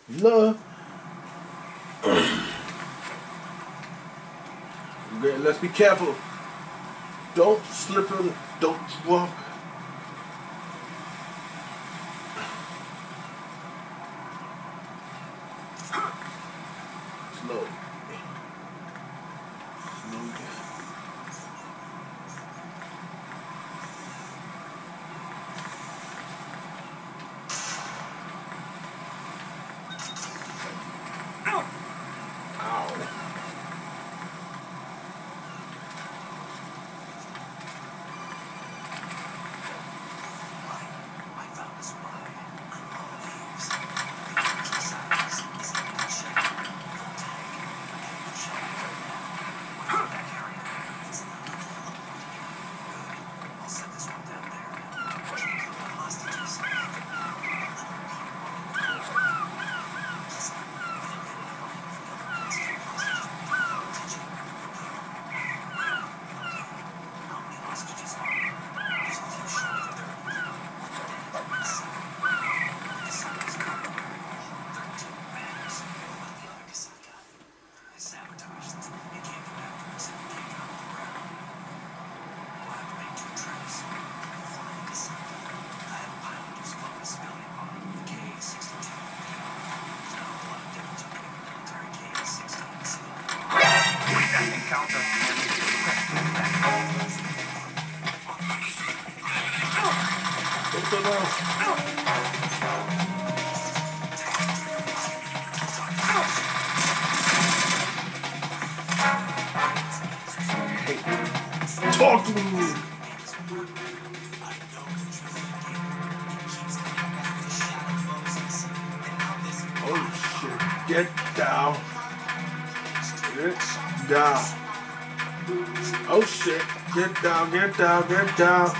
Love. Okay, let's be careful. Don't slip and don't drop. Slow. Slow down. Talk to me. Oh shit. Get down. Get down. Oh shit. Get down, get down, get down.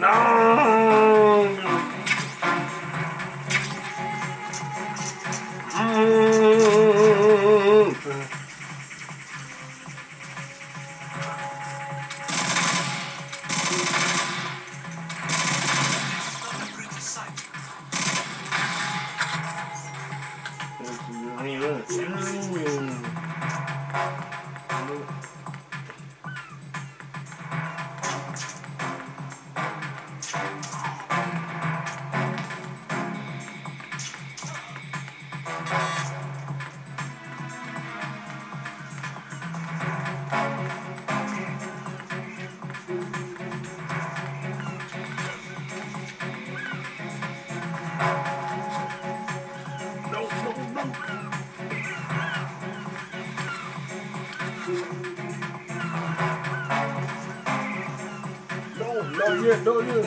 No, yeah.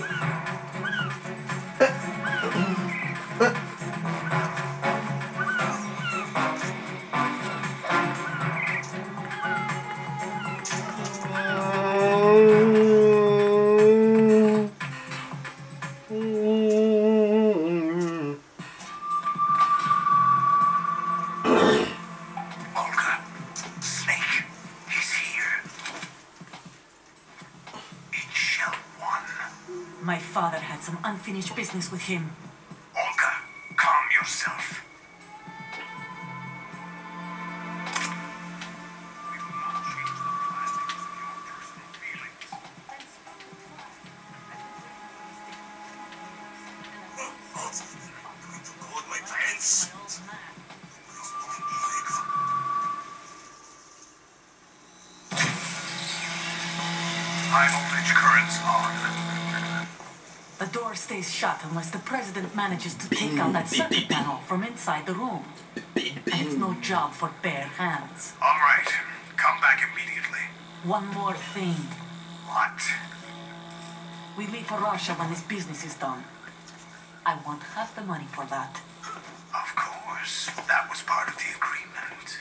My father had some unfinished business with him. Olga, calm yourself. We will not change the past because of your personal feelings. High voltage currents on. The door stays shut unless the president manages to take out that circuit panel from inside the room. And it's no job for bare hands. All right. Come back immediately. One more thing. What? We leave for Russia when this business is done. I want half the money for that. Of course. That was part of the agreement.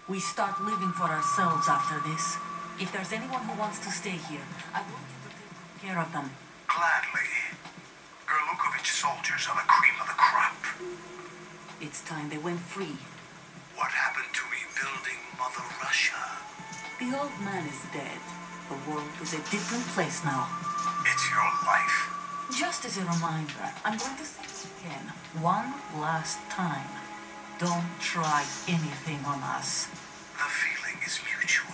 We start living for ourselves after this. If there's anyone who wants to stay here, I want you to take care of them. Gladly. Gerlukovich soldiers are the cream of the crop. It's time they went free. What happened to rebuilding Mother Russia? The old man is dead. The world is a different place now. It's your life. Just as a reminder, I'm going to say it again, one last time. Don't try anything on us. The feeling is mutual.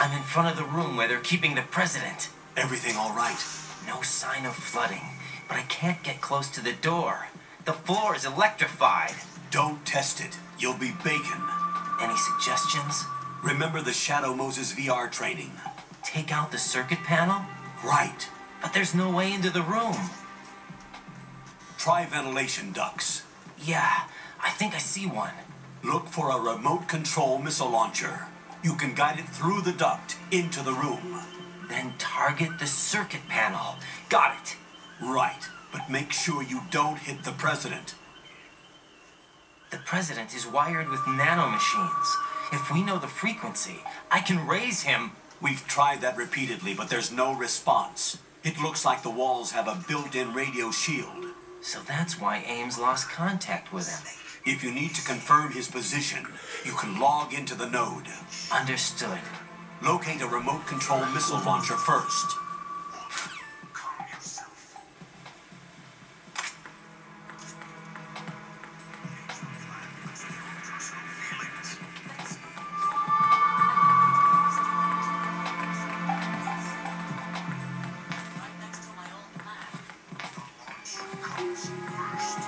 I'm in front of the room where they're keeping the president. Everything all right? No sign of flooding, but I can't get close to the door. The floor is electrified. Don't test it. You'll be bacon. Any suggestions? Remember the Shadow Moses VR training? Take out the circuit panel? Right. But there's no way into the room. Try ventilation ducts. Yeah, I think I see one. Look for a remote control missile launcher. You can guide it through the duct into the room. Then target the circuit panel. Got it. Right. But make sure you don't hit the president. The president is wired with nanomachines. If we know the frequency, I can raise him. We've tried that repeatedly, but there's no response. It looks like the walls have a built-in radio shield. So that's why Ames lost contact with him. If you need to confirm his position, you can log into the node. Understood. Locate a remote control missile launcher first. Calm yourself. Right next to my old man. The launch comes first.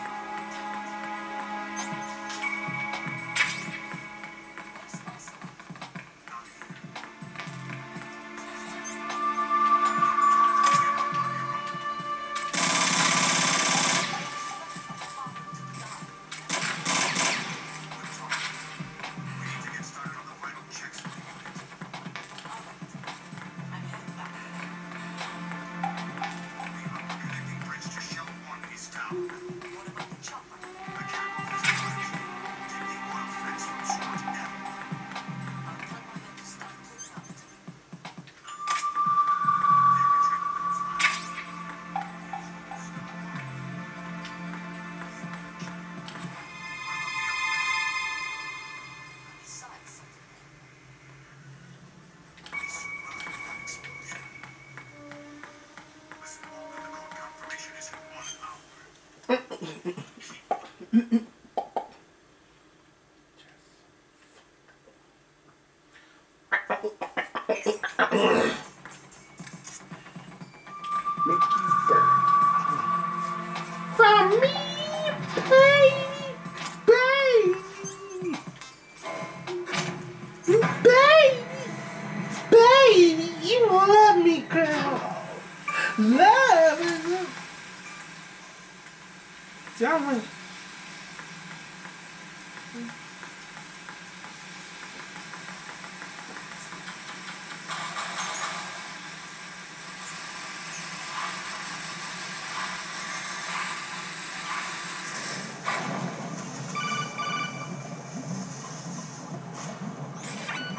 From me, baby, baby, you love me, girl. Love is tell me.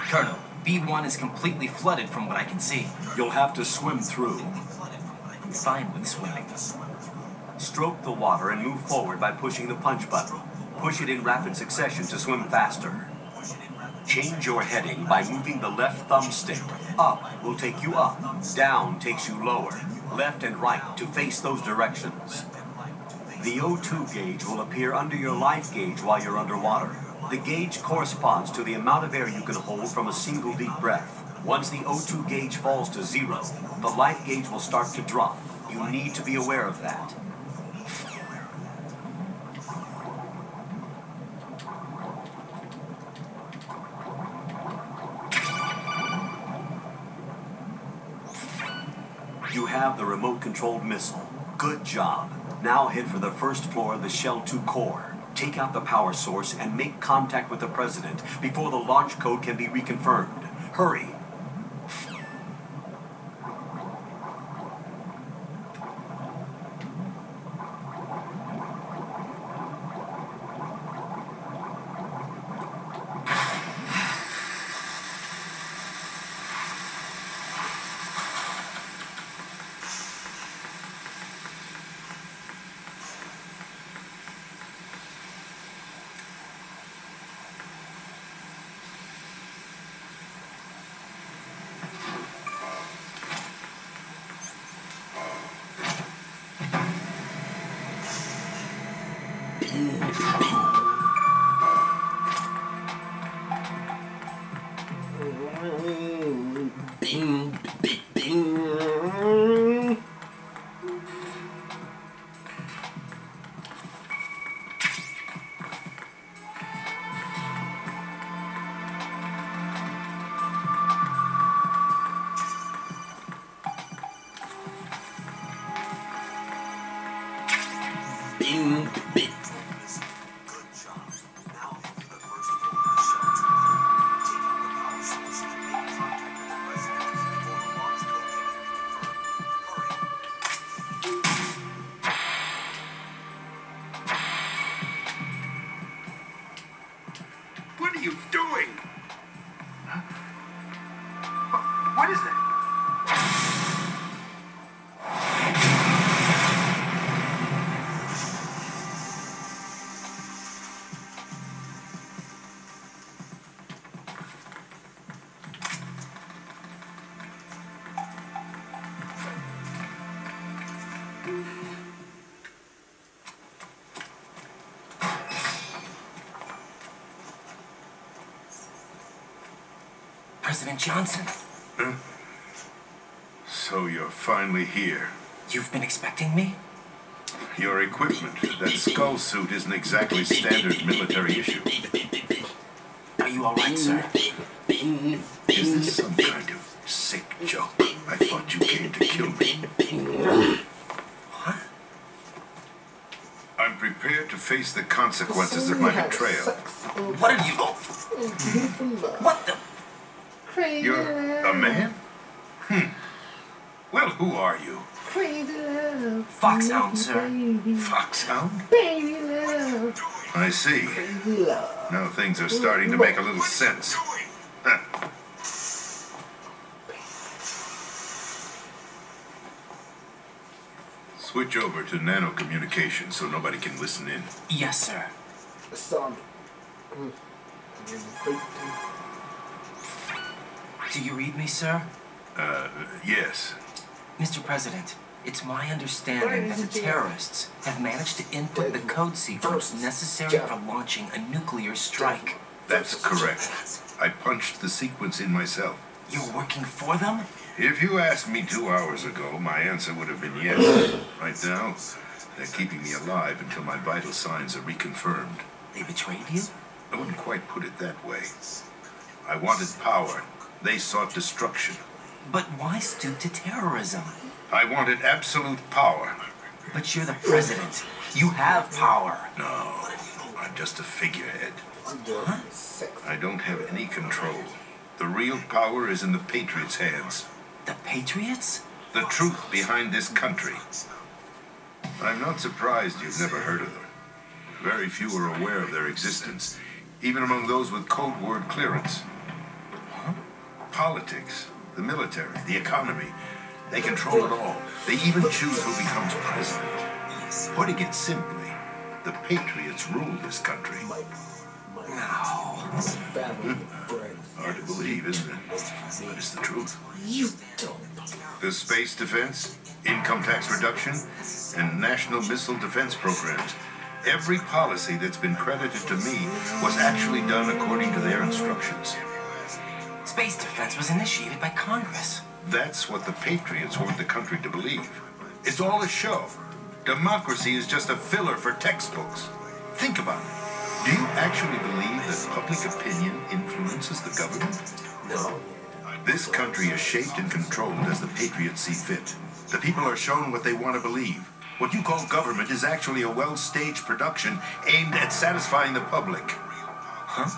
Colonel, B1 is completely flooded from what I can see. You'll have to swim through. I'm fine with swimming. Stroke the water and move forward by pushing the punch button. Push it in rapid succession to swim faster. Change your heading by moving the left thumbstick. Up will take you up. Down takes you lower. Left and right to face those directions. The O2 gauge will appear under your life gauge while you're underwater. The gauge corresponds to the amount of air you can hold from a single deep breath. Once the O2 gauge falls to 0, the life gauge will start to drop. You need to be aware of that. You have the remote-controlled missile. Good job. Now head for the first floor of the Shell 2 core. Take out the power source and make contact with the President before the launch code can be reconfirmed. Hurry. What are you doing? Huh? What is that? President Johnson. Huh? So you're finally here. You've been expecting me? Your equipment, that skull suit, isn't exactly standard military issue. Are you all right, sir? Is this some kind of sick joke? I thought you came to kill me. What? I'm prepared to face the consequences of my betrayal. What are you? What the? You're a man? Well, who are you? Foxhound, sir. Foxhound? I see. Now things are starting to make a little sense. Huh. Switch over to nano communication so nobody can listen in. Yes, sir. Do you read me, sir? Yes. Mr. President, it's my understanding that the terrorists have managed to input the code sequence necessary for launching a nuclear strike. That's correct. I punched the sequence in myself. You're working for them? If you asked me 2 hours ago, my answer would have been yes. Right now, they're keeping me alive until my vital signs are reconfirmed. They betrayed you? I wouldn't quite put it that way. I wanted power. They sought destruction. But why stoop to terrorism? I wanted absolute power. But you're the president. You have power. No, I'm just a figurehead. Huh? I don't have any control. The real power is in the Patriots' hands. The Patriots? The truth behind this country. I'm not surprised you've never heard of them. Very few are aware of their existence, even among those with code word clearance. Huh? Politics, the military, the economy, they control it all. They even choose who becomes president. Putting it simply, the Patriots rule this country. No. Hard to believe, isn't it? But it's the truth. You don't. The space defense, income tax reduction, and national missile defense programs. Every policy that's been credited to me was actually done according to their instructions. Space defense was initiated by Congress. That's what the Patriots want the country to believe. It's all a show. Democracy is just a filler for textbooks. Think about it. Do you actually believe that public opinion influences the government? No. This country is shaped and controlled as the Patriots see fit. The people are shown what they want to believe. What you call government is actually a well-staged production aimed at satisfying the public. Huh?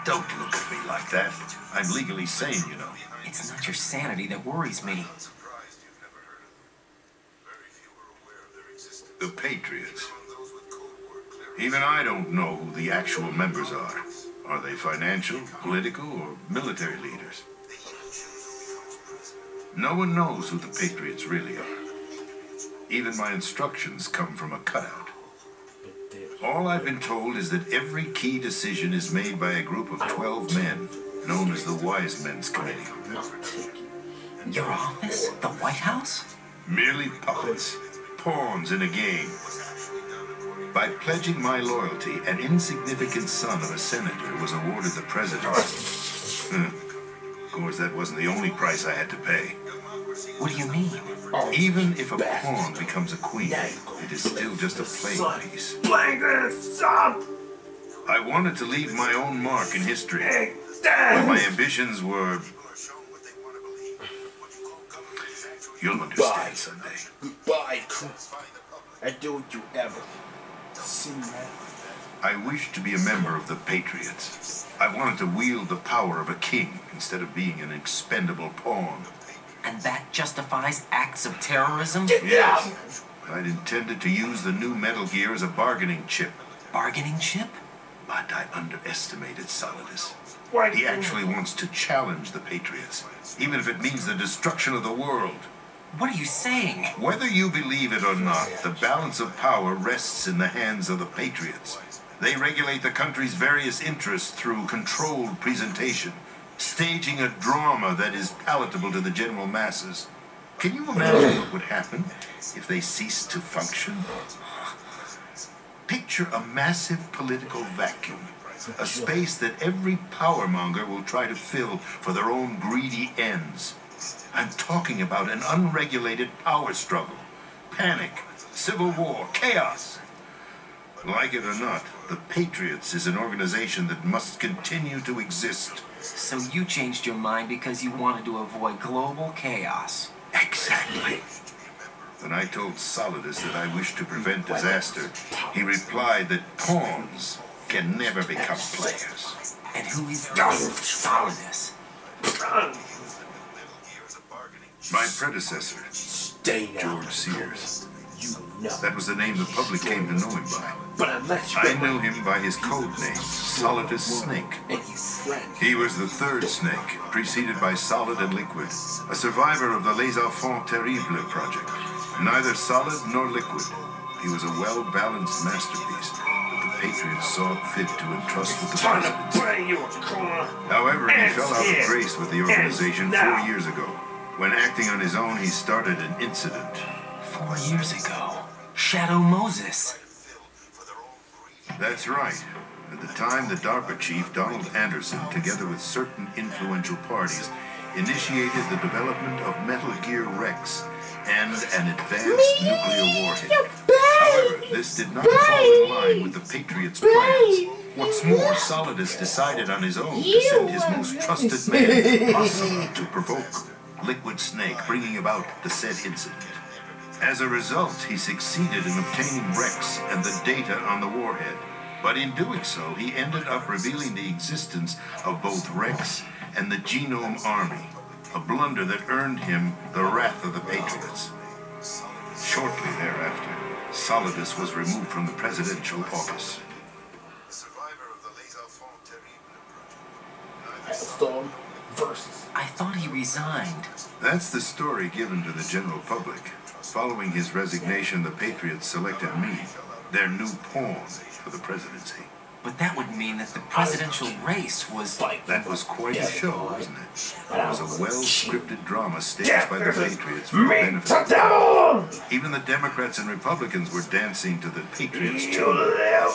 Don't look at me like that. I'm legally sane, you know. It's not your sanity that worries me. The Patriots. Even I don't know who the actual members are. Are they financial, political, or military leaders? No one knows who the Patriots really are. Even my instructions come from a cutout. All I've been told is that every key decision is made by a group of 12 men, known as the Wise Men's Committee. Your office? The White House? Merely puppets, pawns in a game. By pledging my loyalty, an insignificant son of a senator was awarded the presidency. Of course, that wasn't the only price I had to pay. What do you mean? Even if a pawn becomes a queen, it is still just a playing piece. I wanted to leave my own mark in history, but my ambitions were... You'll understand someday. Goodbye, Chris. I don't you ever see that. I wished to be a member of the Patriots. I wanted to wield the power of a king instead of being an expendable pawn. And that justifies acts of terrorism? Yes. I'd intended to use the new Metal Gear as a bargaining chip. Bargaining chip? But I underestimated Solidus. He actually wants to challenge the Patriots, even if it means the destruction of the world. What are you saying? Whether you believe it or not, the balance of power rests in the hands of the Patriots. They regulate the country's various interests through controlled presentation, staging a drama that is palatable to the general masses. Can you imagine what would happen if they ceased to function? Picture a massive political vacuum, a space that every powermonger will try to fill for their own greedy ends. I'm talking about an unregulated power struggle, panic, civil war, chaos. Like it or not, the Patriots is an organization that must continue to exist. So you changed your mind because you wanted to avoid global chaos. Exactly. When I told Solidus that I wished to prevent disaster, he replied that pawns can never become players. And who is this Solidus? My predecessor, George Sears. That was the name the public came to know him by. But unless you I knew him by his code name, Solidus Snake. He was the third snake, preceded by Solid and Liquid, a survivor of the Les Enfants Terribles project. Neither solid nor liquid. He was a well-balanced masterpiece that the Patriots saw fit to entrust with the presidency. However, he fell out of grace with the organization 4 years ago. When acting on his own, he started an incident. 4 years ago. Shadow Moses. That's right. At the time, the DARPA chief, Donald Anderson, together with certain influential parties, initiated the development of Metal Gear Rex and an advanced nuclear warhead. However, this did not fall in line with the Patriots' plans. What's more, Solidus decided on his own to send his most trusted man, Asa, to provoke Liquid Snake, bringing about the said incident. As a result, he succeeded in obtaining Rex and the data on the warhead. But in doing so, he ended up revealing the existence of both Rex and the Genome Army, a blunder that earned him the wrath of the Patriots. Shortly thereafter, Solidus was removed from the presidential office. Storm versus. I thought he resigned. That's the story given to the general public. Following his resignation, the Patriots selected me, their new pawn, for the presidency. But that would mean that the presidential race was... That was quite a show, wasn't it? It was a well-scripted drama staged by the Patriots for the benefit of the people. Even the Democrats and Republicans were dancing to the Patriots' tune.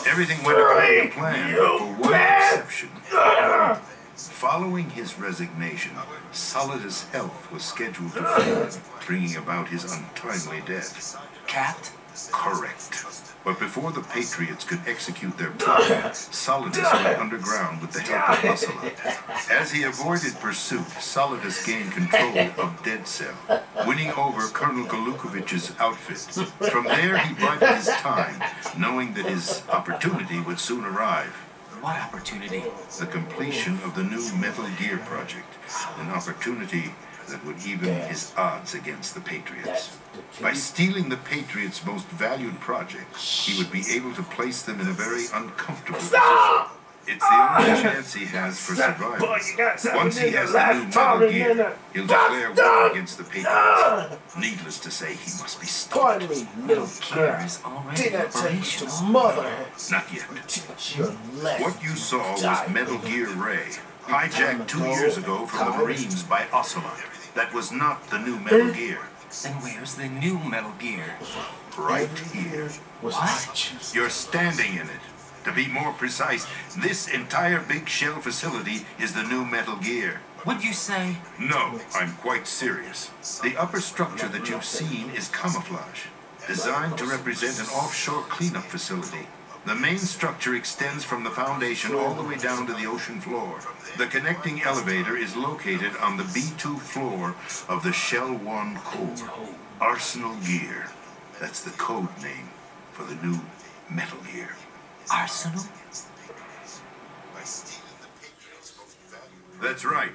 Everything went according to plan, but for one exception. Following his resignation, Solidus' health was scheduled to fail, bringing about his untimely death. Capped? Correct. But before the Patriots could execute their plan, Solidus went underground with the help of Ocelot. As he avoided pursuit, Solidus gained control of Dead Cell, winning over Colonel Golukovich's outfit. From there, he bided his time, knowing that his opportunity would soon arrive. What opportunity? The completion of the new Metal Gear project, an opportunity that would even his odds against the Patriots. By stealing the Patriots' most valued project, he would be able to place them in a very uncomfortable position. It's the only chance he has for survival. Once he has the new Metal Gear, he'll declare war against the Patriots. Needless to say, he must be stopped. Metal Gear is already operational. Not yet. What you saw was Metal Gear Ray, hijacked 2 years ago from the Marines by Ocelot. That was not the new Metal Gear. Then where's the new Metal Gear? Right here. What? You're standing in it. To be more precise, this entire big shell facility is the new Metal Gear. What'd you say? No, I'm quite serious. The upper structure that you've seen is camouflage, designed to represent an offshore cleanup facility. The main structure extends from the foundation all the way down to the ocean floor. The connecting elevator is located on the B2 floor of the Shell 1 core. Arsenal Gear. That's the code name for the new Metal Gear. Arsenal? That's right.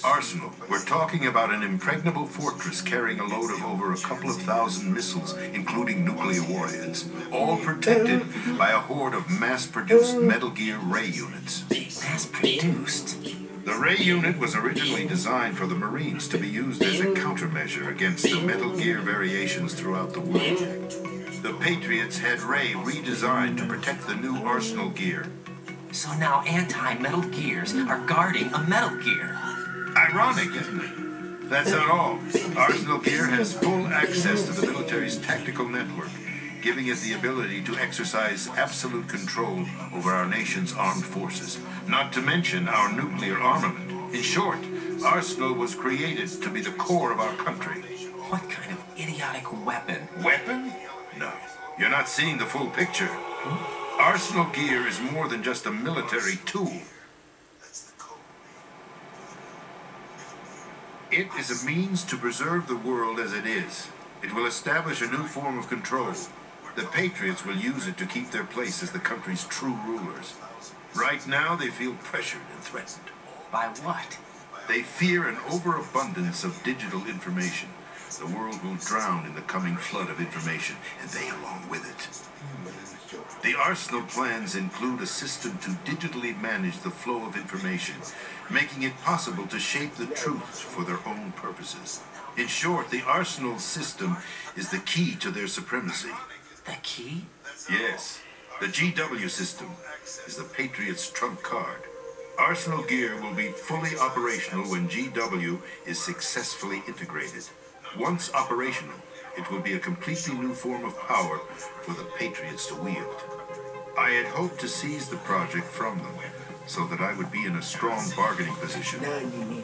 Arsenal. We're talking about an impregnable fortress carrying a load of over a couple of thousand missiles, including nuclear warheads, all protected by a horde of mass-produced Metal Gear Ray units. Mass-produced? The Ray unit was originally designed for the Marines to be used as a countermeasure against the Metal Gear variations throughout the world. The Patriots had Ray redesigned to protect the new Arsenal Gear. So now anti-Metal Gears are guarding a Metal Gear. Ironic, isn't it? That's not all. Arsenal Gear has full access to the military's tactical network, giving it the ability to exercise absolute control over our nation's armed forces, not to mention our nuclear armament. In short, Arsenal was created to be the core of our country. What kind of idiotic weapon? Weapon? No, you're not seeing the full picture. Arsenal Gear is more than just a military tool. It is a means to preserve the world as it is. It will establish a new form of control. The Patriots will use it to keep their place as the country's true rulers. Right now, they feel pressured and threatened. By what? They fear an overabundance of digital information. The world will drown in the coming flood of information, and they along with it. The Arsenal plans include a system to digitally manage the flow of information, making it possible to shape the truth for their own purposes. In short, the Arsenal system is the key to their supremacy. The key? Yes. The GW system is the Patriots' trump card. Arsenal Gear will be fully operational when GW is successfully integrated. Once operational, it will be a completely new form of power for the Patriots to wield. I had hoped to seize the project from them, so that I would be in a strong bargaining position.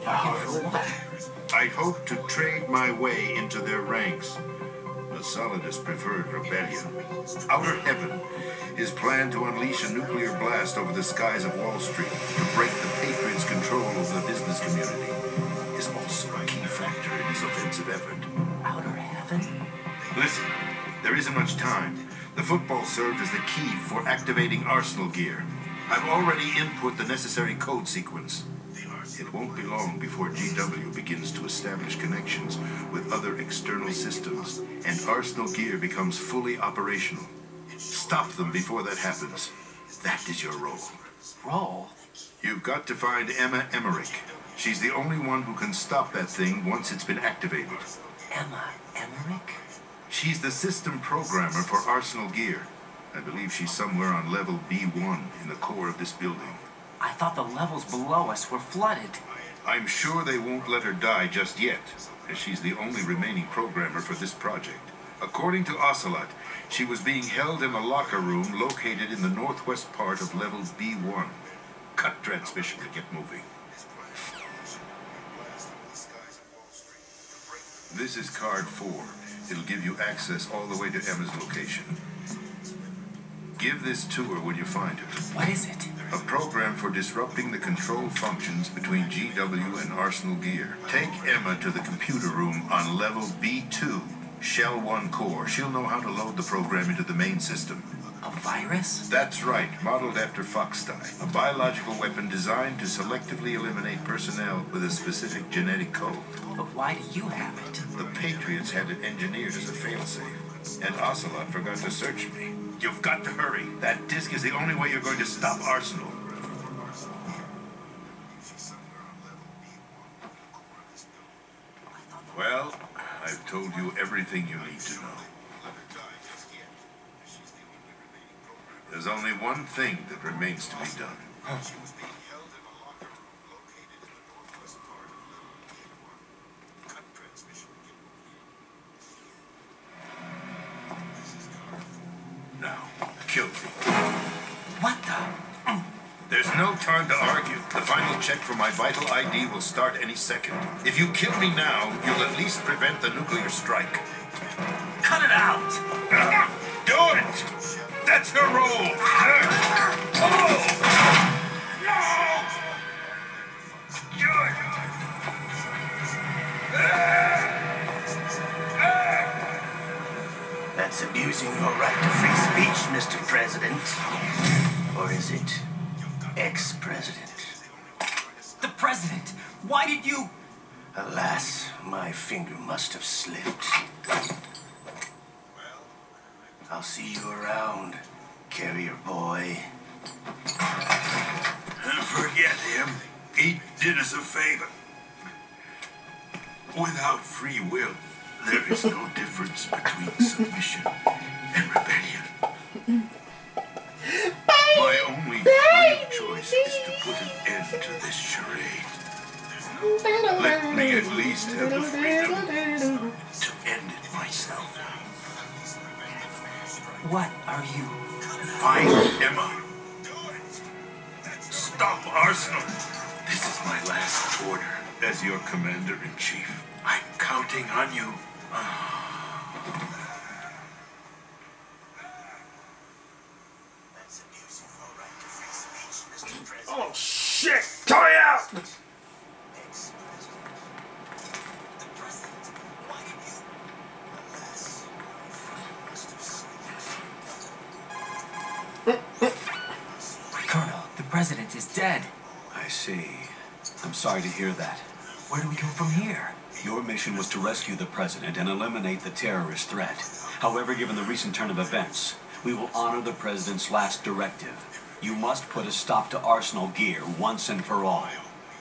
I hoped to trade my way into their ranks. But Solidus preferred rebellion. Outer Heaven, his plan to unleash a nuclear blast over the skies of Wall Street to break the Patriots' control over the business community, is also a key factor in his offensive effort. Outer Heaven? Listen, there isn't much time. The football served as the key for activating Arsenal Gear. I've already input the necessary code sequence. It won't be long before GW begins to establish connections with other external systems, and Arsenal Gear becomes fully operational. Stop them before that happens. That is your role. Role? You've got to find Emma Emmerich. She's the only one who can stop that thing once it's been activated. Emma Emmerich? She's the system programmer for Arsenal Gear. I believe she's somewhere on level B1 in the core of this building. I thought the levels below us were flooded. I'm sure they won't let her die just yet, as she's the only remaining programmer for this project. According to Ocelot, she was being held in a locker room located in the northwest part of level B1. Cut transmission to get moving. This is card 4. It'll give you access all the way to Emma's location. Give this to her when you find her. What is it? A program for disrupting the control functions between GW and Arsenal Gear. Take Emma to the computer room on level B2, Shell 1 core. She'll know how to load the program into the main system. A virus? That's right, modeled after Foxdie. A biological weapon designed to selectively eliminate personnel with a specific genetic code. But why do you have it? The Patriots had it engineered as a failsafe, and Ocelot forgot to search me. You've got to hurry. That disk is the only way you're going to stop Arsenal. Well, I've told you everything you need to know. There's only one thing that remains to be done. Now, kill me. What the? There's no time to argue. The final check for my vital ID will start any second. If you kill me now, you'll at least prevent the nuclear strike. Cut it out! Do it! That's her role! Oh! No! Do it! That's abusing your right to free speech, Mr. President. Or is it ex-president? The president! Why did you... Alas, my finger must have slipped. I'll see you around, carrier boy. Forget him. He did us a favor. Without free will, there is no difference between submission and rebellion. My only real choice is to put an end to this charade. Let me at least have the freedom to end it myself. What are you... Find Emma. Stop Arsenal. This is my last order as your commander-in-chief. I'm counting on you. Oh shit! Hurry out! Colonel, the president is dead. I see. I'm sorry to hear that. Where do we go from here? Your mission was to rescue the president and eliminate the terrorist threat. However, given the recent turn of events, we will honor the president's last directive. You must put a stop to Arsenal Gear once and for all.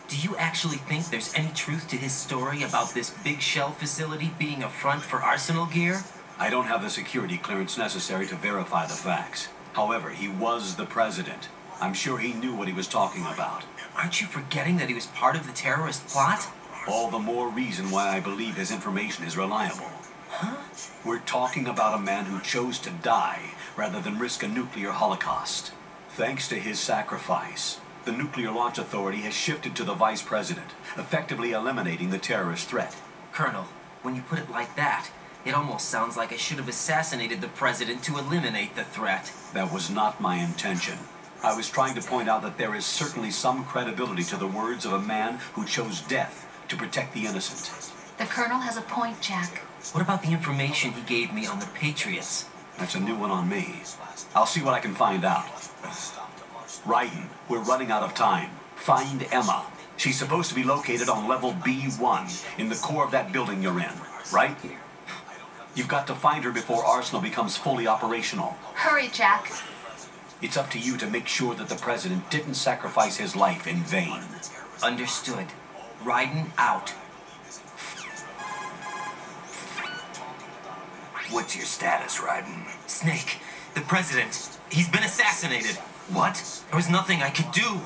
Do you actually think there's any truth to his story about this big shell facility being a front for Arsenal Gear? I don't have the security clearance necessary to verify the facts. However, he was the president. I'm sure he knew what he was talking about. Aren't you forgetting that he was part of the terrorist plot? All the more reason why I believe his information is reliable. Huh? We're talking about a man who chose to die rather than risk a nuclear holocaust. Thanks to his sacrifice, the Nuclear Launch Authority has shifted to the vice president, effectively eliminating the terrorist threat. Colonel, when you put it like that, it almost sounds like I should have assassinated the president to eliminate the threat. That was not my intention. I was trying to point out that there is certainly some credibility to the words of a man who chose death to protect the innocent. The Colonel has a point, Jack. What about the information he gave me on the Patriots? That's a new one on me. I'll see what I can find out. Raiden, we're running out of time. Find Emma. She's supposed to be located on level B1, in the core of that building you're in, right? You've got to find her before Arsenal becomes fully operational. Hurry, Jack. It's up to you to make sure that the president didn't sacrifice his life in vain. Understood. Raiden out. What's your status, Raiden? Snake, The president, he's been assassinated. What? There was nothing I could do.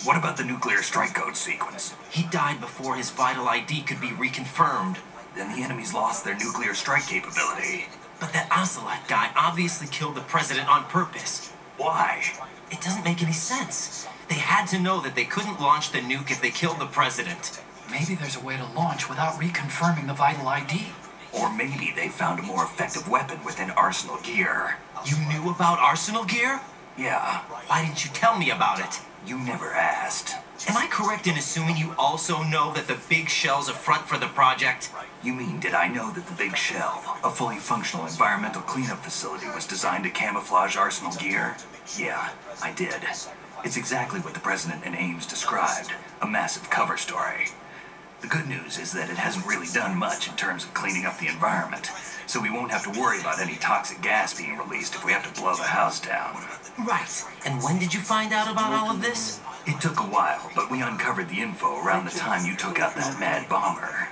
What about the nuclear strike code sequence? He died before his vital ID could be reconfirmed. Then the enemy's lost their nuclear strike capability. But that Ocelot guy obviously killed the president on purpose. Why? It doesn't make any sense. They had to know that they couldn't launch the nuke if they killed the president. Maybe there's a way to launch without reconfirming the vital ID. Or maybe they found a more effective weapon within Arsenal gear. You knew about Arsenal gear? Yeah, Why didn't you tell me about it? you never asked. Am I correct in assuming you also know that the big shell's a front for the project? You mean, did I know that the Big Shell, a fully functional environmental cleanup facility, was designed to camouflage Arsenal gear? Yeah, I did. It's exactly what the President and Ames described, a massive cover story. The good news is that it hasn't really done much in terms of cleaning up the environment, so we won't have to worry about any toxic gas being released if we have to blow the house down. Right. And when did you find out about all of this? It took a while, but we uncovered the info around the time you took out that mad bomber.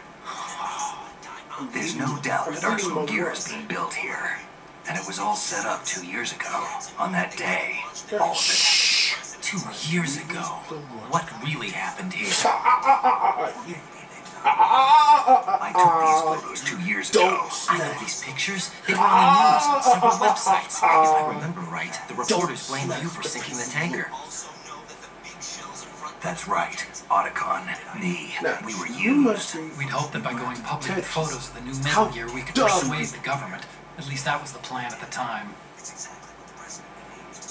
There's no doubt that Arsenal gear is being built here. And it was all set up 2 years ago, on that day. All of it. 2 years ago. What really happened here? I took these photos 2 years ago. I know these pictures. They were on the news on several websites. If I remember right, the reporters blamed you for sinking the tanker. That's right. Otacon, me, we were You must used. We'd hoped that by going public with photos of the new Metal Gear, we could persuade the government. At least that was the plan at the time.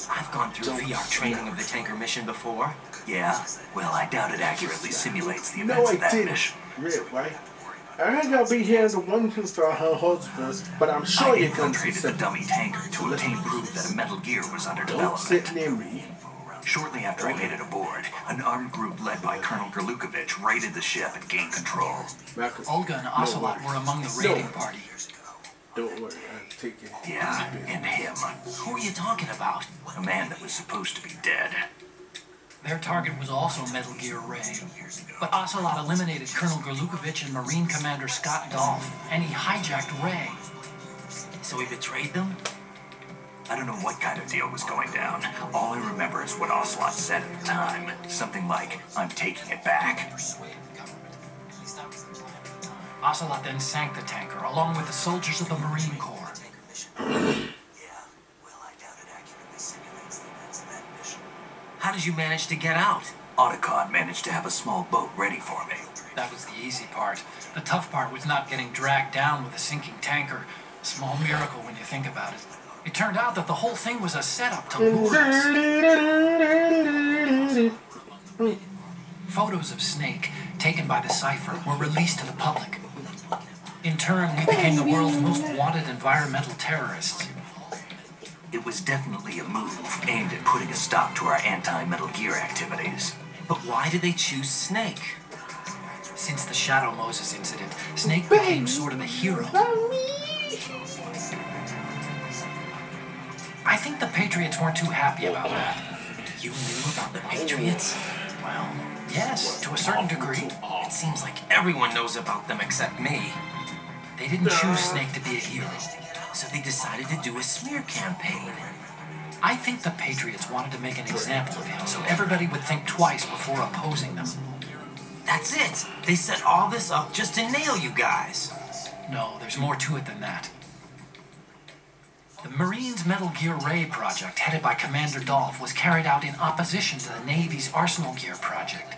I've gone through VR training of the tanker mission before. Yeah? Well, I doubt it accurately simulates the No, events I of that didn't. mission. Real, right? I ain't gonna be here as the one who saw her husband, but I'm sure I you're gonna infiltrated the dummy tanker to obtain proof that a Metal Gear was under Don't sit development. near me. Shortly after I made it aboard, an armed group led by Colonel Gerlukovich raided the ship and gained control. Marcus, Olga and Ocelot were among the raiding party. don't worry, I'll take it. Yeah, and him. Who are you talking about? A man that was supposed to be dead. Their target was also Metal Gear Ray. But Ocelot eliminated Colonel Gerlukovich and Marine Commander Scott Dolph, and he hijacked Ray. So he betrayed them? I don't know what kind of deal was going down. All I remember is what Ocelot said at the time. Something like, I'm taking it back. Ocelot then sank the tanker, along with the soldiers of the Marine Corps. How did you manage to get out? Otacon managed to have a small boat ready for me. That was the easy part. The tough part was not getting dragged down with a sinking tanker. A small miracle when you think about it. It turned out that the whole thing was a setup to lure us. Photos of Snake, taken by the Cypher, were released to the public. In turn, we became the world's most wanted environmental terrorists. It was definitely a move aimed at putting a stop to our anti-Metal Gear activities. But why did they choose Snake? Since the Shadow Moses incident, Snake became sort of a hero. I think the Patriots weren't too happy about that. You knew about the Patriots? Well, yes, to a certain degree. It seems like everyone knows about them except me. They didn't choose Snake to be a hero. So they decided to do a smear campaign. I think the Patriots wanted to make an example of him so everybody would think twice before opposing them. That's it. They set all this up just to nail you guys. No, there's more to it than that. The Marines' Metal Gear Ray project, headed by Commander Dolph, was carried out in opposition to the Navy's Arsenal Gear project.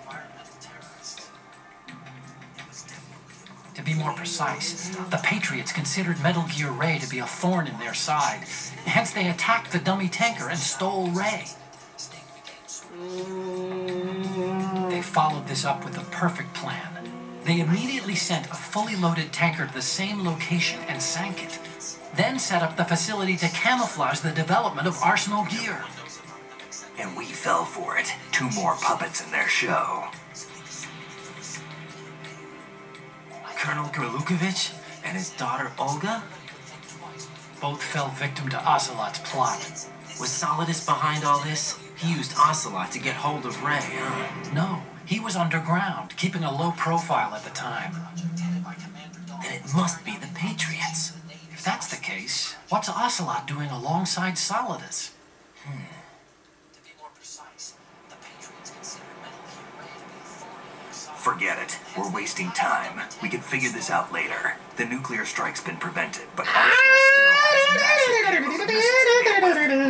To be more precise, the Patriots considered Metal Gear Ray to be a thorn in their side. Hence, they attacked the dummy tanker and stole Ray. They followed this up with a perfect plan. They immediately sent a fully loaded tanker to the same location and sank it. Then set up the facility to camouflage the development of Arsenal Gear. And we fell for it. 2 more puppets in their show. Colonel Gerlukovich and his daughter Olga? Both fell victim to Ocelot's plot. Was Solidus behind all this? He used Ocelot to get hold of Ray, huh? No, he was underground, keeping a low profile at the time. Then it must be the Patriots. If If that's the case, what's Ocelot doing alongside Solidus? To be more precise, the Patriots consider Metal Gear Ray to be a thorn in their side. Forget it. We're wasting time. We can figure this out later. The nuclear strike's been prevented, but Arsenal still has massive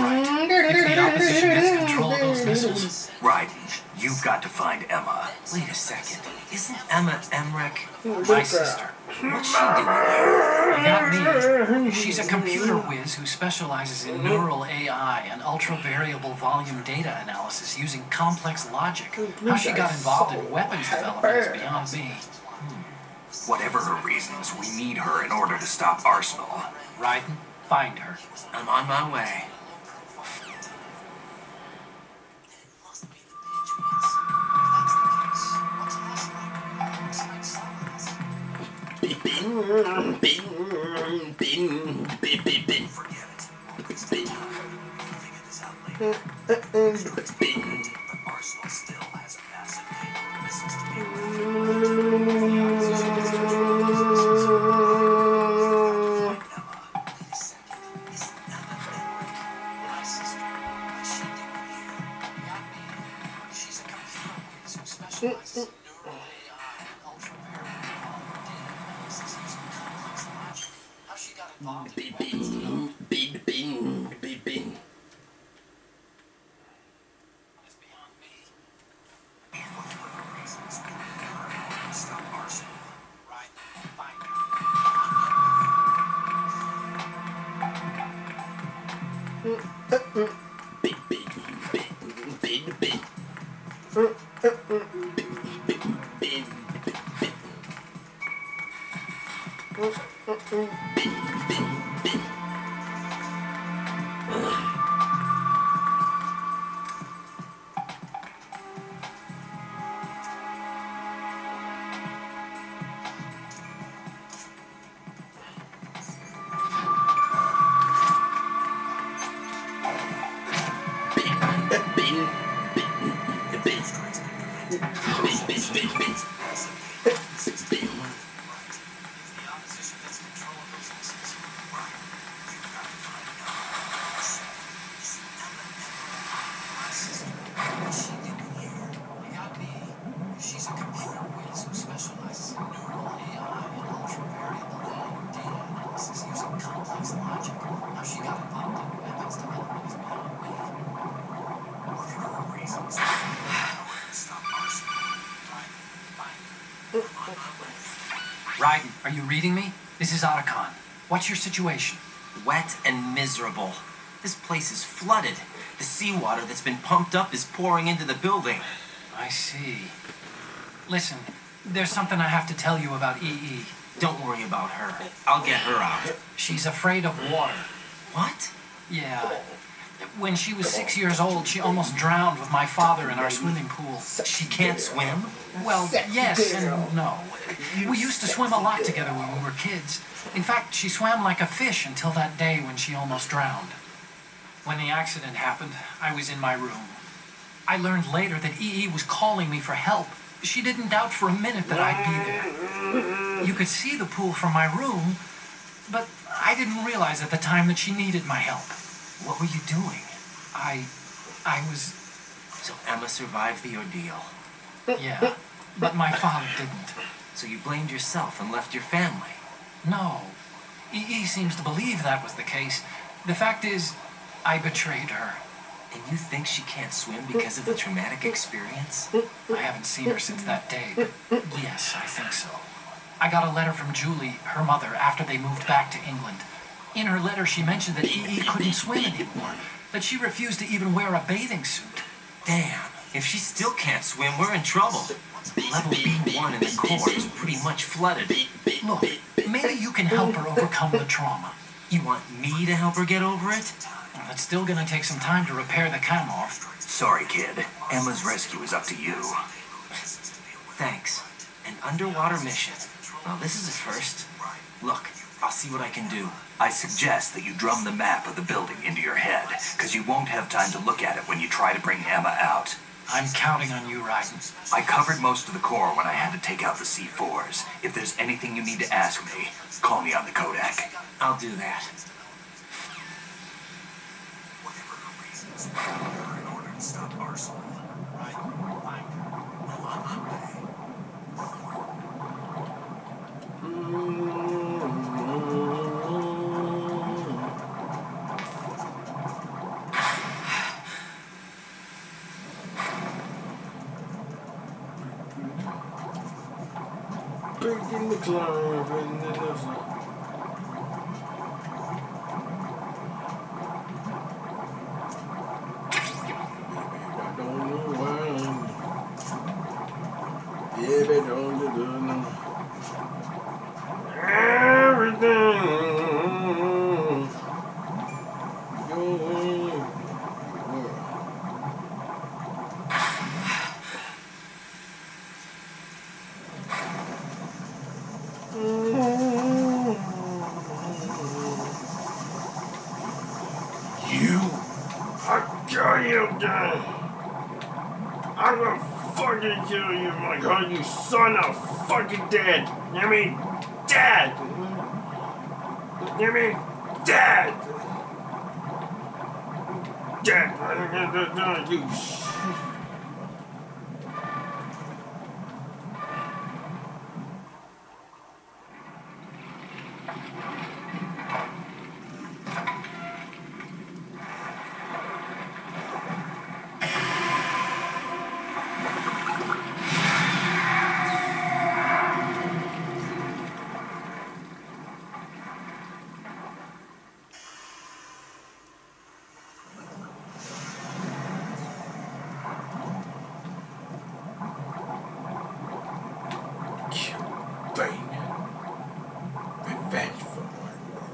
Right. If the opposition gets control of those missiles... Right. You've got to find Emma. Wait a second. Isn't Emma Emmerich? My sister. What's she doing here? Not me. She's a computer whiz who specializes in neural AI and ultra-variable volume data analysis using complex logic. How she got involved in weapons development is beyond me. Whatever her reasons, we need her in order to stop Arsenal. Raiden, find her. I'm on my way. Arsenal still has a massive payload missiles to be She's a computer whiz who specializes in neural AI and ultra-variable data analysis using complex logic. How she got involved in weapons development is beyond me. stop Arsenal. Right, find her. She's a computer whiz who specializes in neural AI and ultra-variable volume data analysis using complex logic. How she got involved in weapons development is beyond me. Whatever her reasons, stop Arsenal. Raiden, are you reading me? This is Otacon. What's your situation? Wet and miserable. This place is flooded. The seawater that's been pumped up is pouring into the building. I see. Listen, there's something I have to tell you about EE. Don't worry about her. I'll get her out. She's afraid of water. What? Yeah. When she was 6 years old, she almost drowned with my father in our swimming pool. She can't swim? Well, yes and no. We used to swim a lot together when we were kids. In fact, she swam like a fish until that day when she almost drowned. When the accident happened, I was in my room. I learned later that EE was calling me for help. She didn't doubt for a minute that I'd be there. You could see the pool from my room, but I didn't realize at the time that she needed my help. What were you doing? I was... So Emma survived the ordeal. Yeah, but my father didn't. So you blamed yourself and left your family? No. EE seems to believe that was the case. The fact is, I betrayed her. And you think she can't swim because of the traumatic experience? I haven't seen her since that day, but yes, I think so. I got a letter from Julie, her mother, after they moved back to England. In her letter, she mentioned that EE couldn't swim anymore, that she refused to even wear a bathing suit. Damn, if she still can't swim, we're in trouble. Level B1 in the core is pretty much flooded. Look, maybe you can help her overcome the trauma. You want me to help her get over it? Well, it's still gonna take some time to repair the camo. Sorry, kid. Emma's rescue is up to you. Thanks. An underwater mission. Well, this is a first. Look, I'll see what I can do. I suggest that you drum the map of the building into your head, because you won't have time to look at it when you try to bring Emma out. I'm counting on you, Raiden. I covered most of the core when I had to take out the C4s. If there's anything you need to ask me, call me on the Kodak. I'll do that. Whatever her reasons, in order to stop Arsenal. Right? Fine. No, I'm on way. Breaking the climb and then there's a... Baby, don't you do no. Everything. Your way. You. I'll kill you, guy. I'm gonna fucking kill you, my god, you son of fucking dead. I mean, dad. I mean, dad. Dad. You shit. Revenge for my world.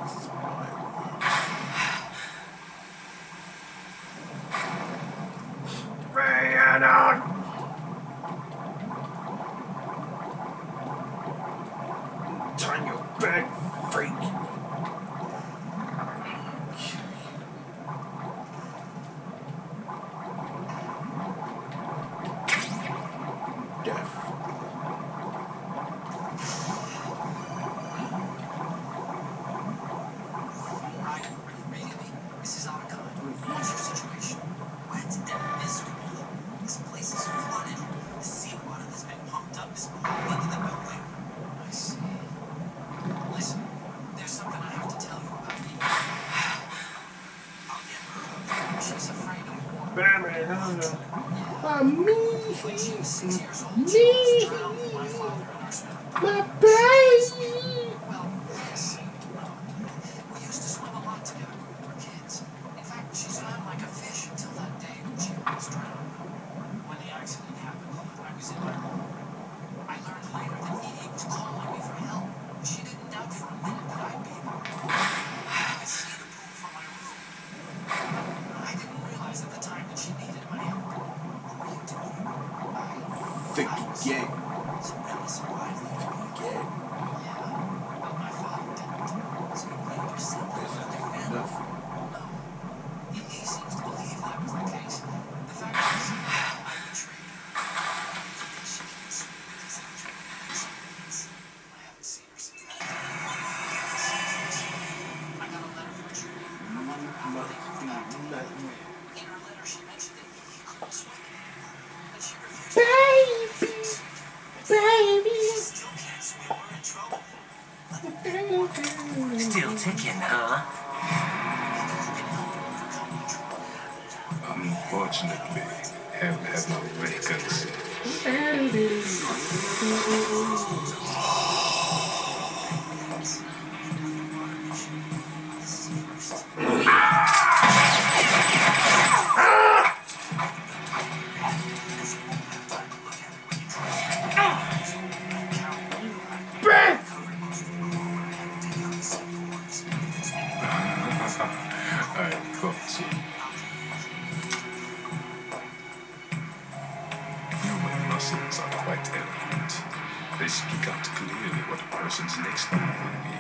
This is my world. Bring it on! Turn your back, freak! Death. My baby! Well, yes. We used to swim a lot together when we were kids. In fact, she swam like a fish until that day when she almost drowned. When the accident happened, I was in my room. I learned later that Edie was calling me for help. She didn't doubt for a minute that I'd be there. I could see the pool from my room. I didn't realize at the time that she needed my help. What were you doing? Think again. Surprised again. Yeah, but my father didn't. So you blamed yourself for everything. Nothing. No. He seems to believe that was the case. The fact is, I betrayed her. He thinks she can't swim because I tried to experience. I haven't seen her since that day. I got a letter from Julie, her mother, after they moved back together. In her letter, she mentioned that he couldn't swim anymore. That she refused to fix. Baby! Still can't swim. We're in trouble. Still ticking, huh? Unfortunately, hell has no vacancy. I got you. Human muscles are quite eloquent. They speak out clearly what a person's next move will be.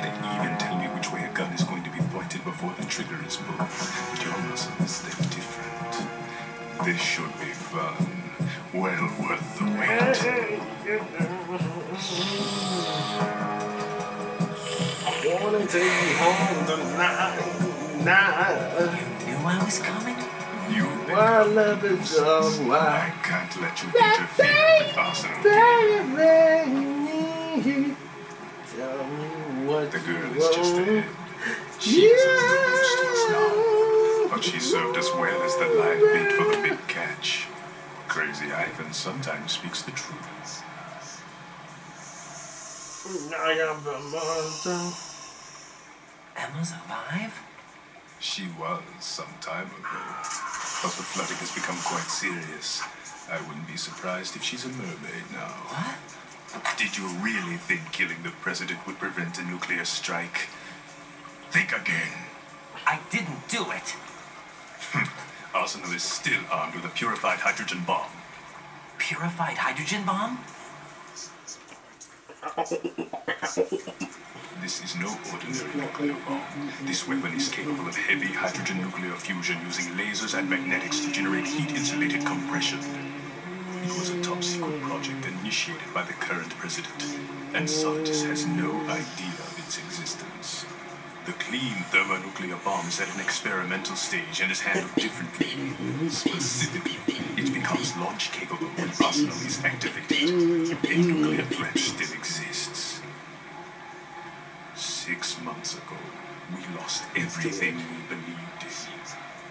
They even tell you which way a gun is going to be pointed before the trigger is pulled. But your muscles, they're different. This should be fun. Well worth the wait. I wanna take you home tonight. Knew I was coming? You've been My love is so I wild. can't let you interfere with Arsenal. Tell me what The girl you is just want. ahead. She is a little useless now, but she served as well as the live bait for the big catch. Crazy Ivan sometimes speaks the truth. I am the monster. Emma's alive? She was some time ago, but the flooding has become quite serious. I wouldn't be surprised if she's a mermaid now. What? Did you really think killing the president would prevent a nuclear strike? Think again. I didn't do it. Arsenal is still armed with a purified hydrogen bomb. Purified hydrogen bomb? This is no ordinary nuclear bomb. This weapon is capable of heavy hydrogen nuclear fusion using lasers and magnetics to generate heat-insulated compression. It was a top-secret project initiated by the current president, and Scientist has no idea of its existence. The clean thermonuclear bomb is at an experimental stage and is handled differently. Specifically, it becomes launch-capable when Arsenal is activated. A nuclear threat still exists. 6 months ago, we lost everything we believed in.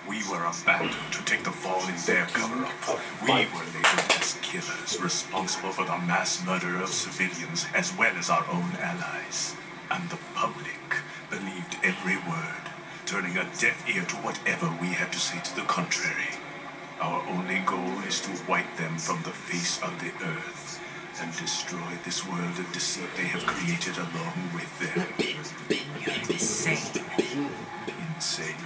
We were abandoned to take the fall in their cover-up. We were labeled as killers, responsible for the mass murder of civilians as well as our own allies. And the public believed every word, turning a deaf ear to whatever we had to say to the contrary. Our only goal is to wipe them from the face of the earth and destroy this world of deceit they have created along with them. You're insane. Insane.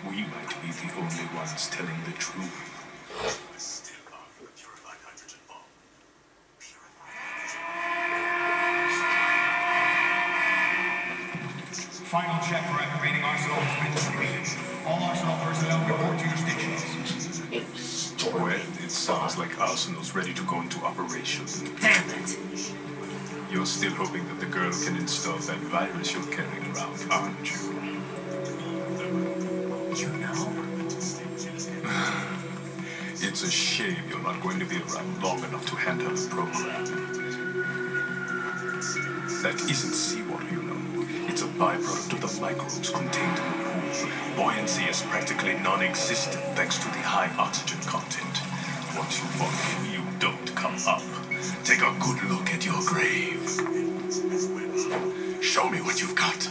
We might be the only ones telling the truth. Final check for activating Arsenal has been completed. All Arsenal personnel report to your stations. Well, it sounds like Arsenal's ready to go into operation. Damn it. You're still hoping that the girl can install that virus you're carrying around, aren't you? You know? It's a shame you're not going to be around long enough to handle the program. That isn't seawater, you know. It's a byproduct of the microbes contained in the pool. Buoyancy is practically non-existent thanks to the high oxygen content. Once you fall in, you don't come up. Take a good look at your grave. Show me what you've got.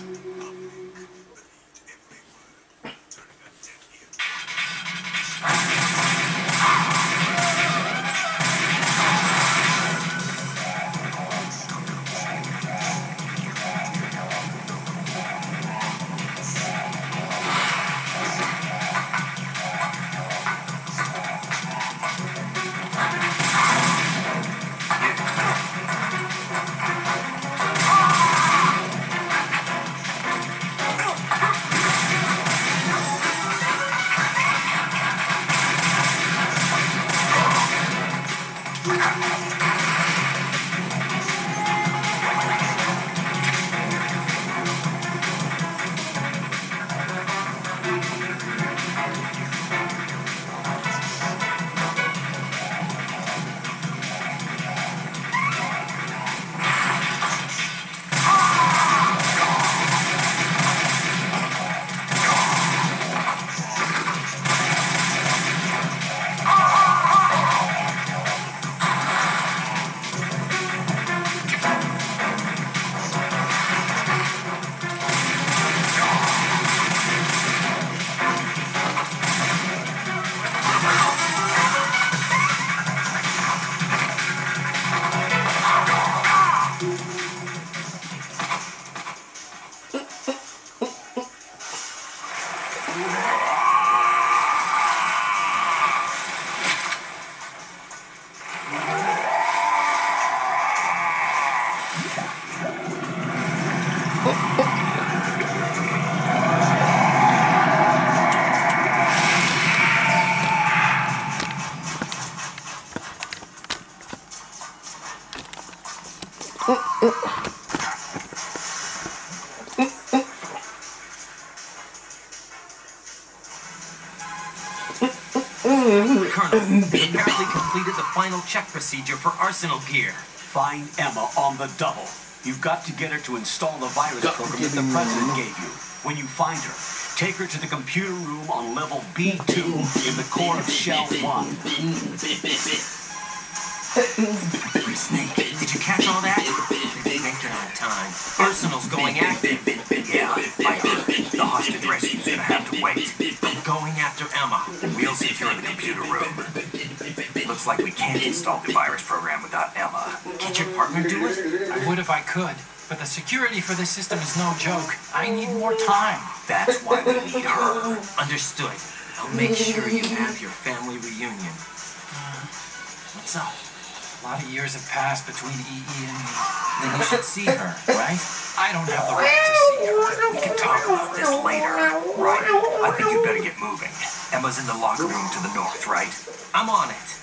Colonel, we apparently completed the final check procedure for arsenal gear. Find Emma on the double. You've got to get her to install the virus program that the president gave you. When you find her, take her to the computer room on level B2 in the core of Shell 1. Snake, did you catch all that? Make it on time. Arsenal's going active. Yeah, I heard. The hostage rescue's gonna have to wait. Going after Emma. We'll secure the computer room. Looks like we can't install the virus program without Emma. Can't your partner do it? I would if I could, but the security for this system is no joke. I need more time. That's why we need her. Understood. I'll make sure you have your family reunion. What's up? A lot of years have passed between EE and me. Then you should see her, right? I don't have the right to see her. We can talk about this later. Right. I think you'd better get moving. Emma's in the locker room to the north, right? I'm on it.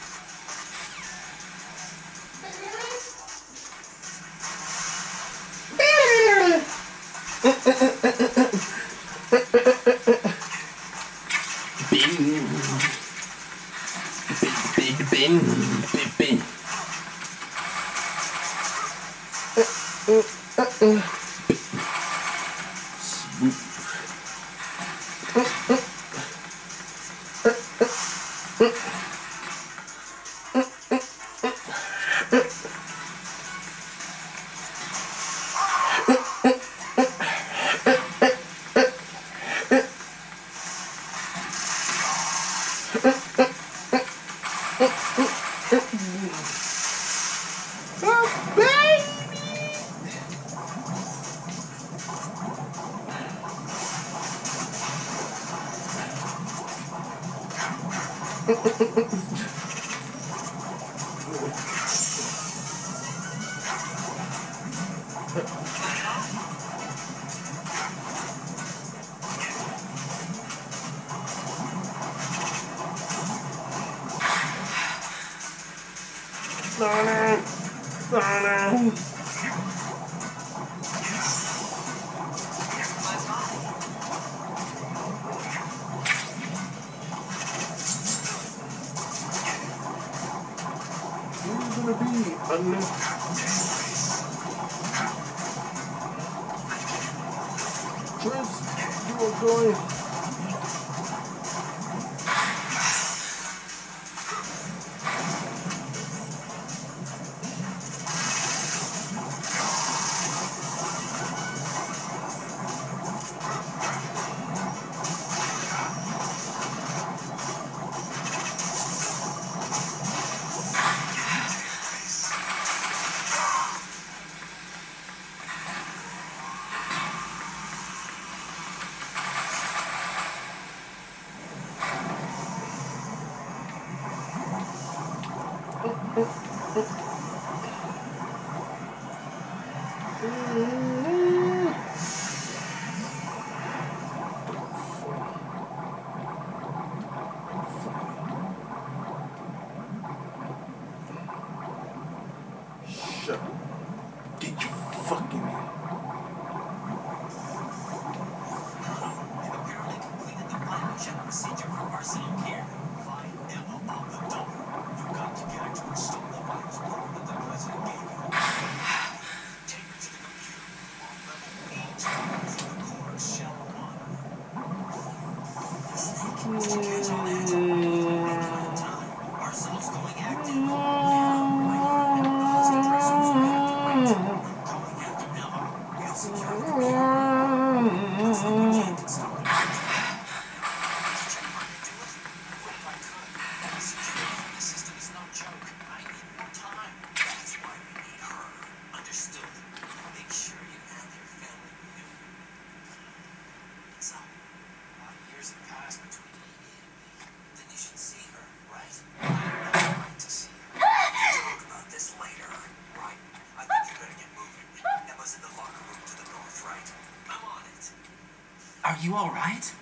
Are you all right?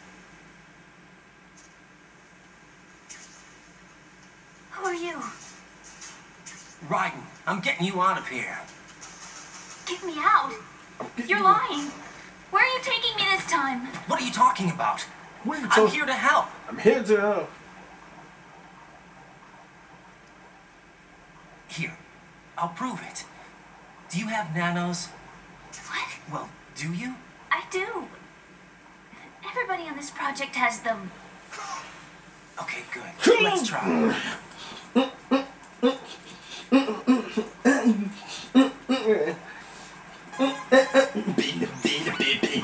Who are you? Raiden, I'm getting you out of here. Get me out. You're lying. Where are you taking me this time? What are you talking about? What are you I'm talking? here to help. I'm here to help. Here, I'll prove it. Do you have nanos? What? Well, do you? I do. Everybody on this project has them. Okay, good. Let's try.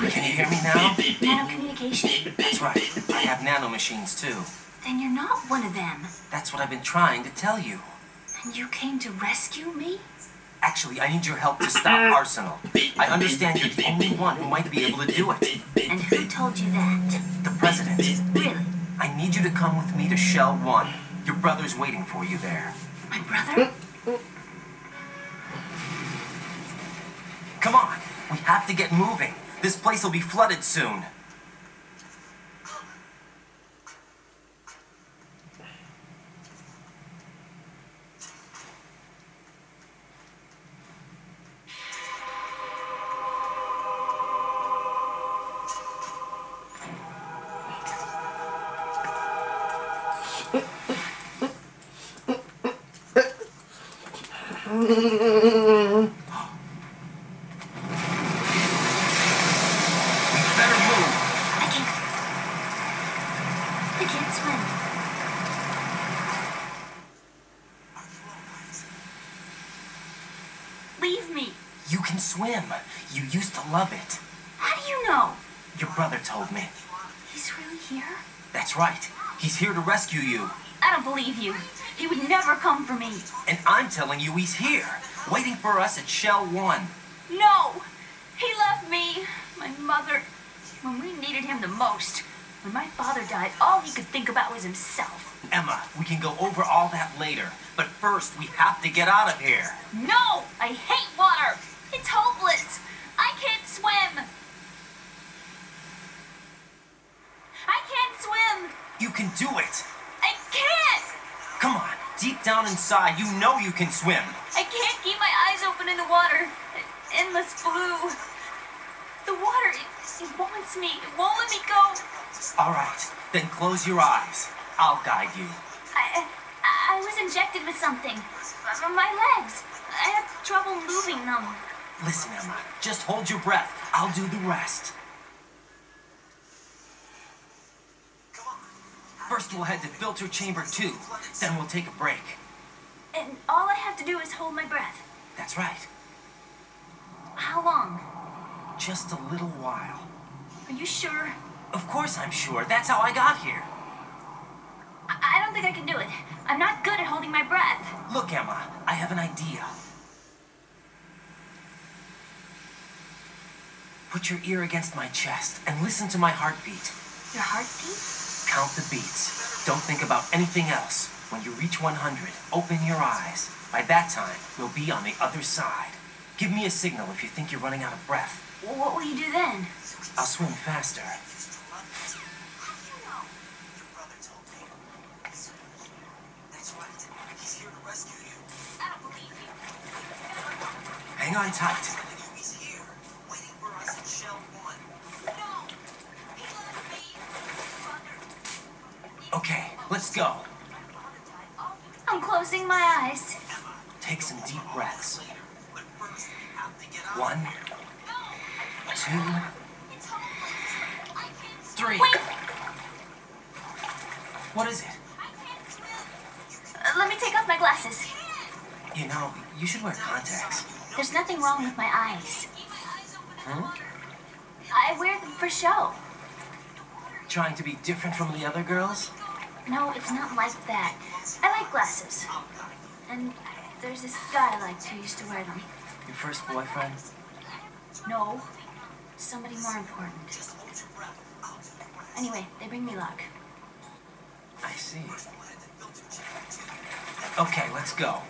Can you hear me now? Nano communication? That's right. I have nanomachines too. Then you're not one of them. That's what I've been trying to tell you. And you came to rescue me? Actually, I need your help to stop Arsenal. I understand you're the only one who might be able to do it. And who told you that? The president. Really? I need you to come with me to Shell 1. Your brother's waiting for you there. My brother? Come on. We have to get moving. This place will be flooded soon. I can't swim. Leave me. You can swim. You used to love it. How do you know? Your brother told me. He's really here? That's right. He's here to rescue you. I don't believe you. He would never come for me. And I'm telling you he's here, waiting for us at Shell 1. No! He left me. My mother. When we needed him the most. When my father died, all he could think about was himself. Emma, we can go over all that later. But first, we have to get out of here. No! I hate water! It's hopeless! I can't swim! I can't swim! You can do it. I can't! Come on, deep down inside, you know you can swim. I can't keep my eyes open in the water. Endless blue. The water, it wants me. It won't let me go. All right, then close your eyes. I'll guide you. I was injected with something. My legs. I have trouble moving them. Listen, Emma, just hold your breath. I'll do the rest. First, we'll head to filter chamber 2. Then we'll take a break. And all I have to do is hold my breath. That's right. How long? Just a little while. Are you sure? Of course I'm sure. That's how I got here. I don't think I can do it. I'm not good at holding my breath. Look, Emma, I have an idea. Put your ear against my chest and listen to my heartbeat. Your heartbeat? Count the beats. Don't think about anything else. When you reach 100, open your eyes. By that time, we'll be on the other side. Give me a signal if you think you're running out of breath. What will you do then? I'll swim faster. Hang on tight. He's here, waiting for us at Shell 1. No! He left me! Okay, let's go. I'm closing my eyes. Take some deep breaths. 1, 2, 3. Wait! What is it? Let me take off my glasses. You know, you should wear contacts. There's nothing wrong with my eyes. Hmm? I wear them for show. Trying to be different from the other girls? No, it's not like that. I like glasses. And there's this guy I liked who used to wear them. Your first boyfriend? No, somebody more important. Anyway, they bring me luck. I see. Okay, let's go.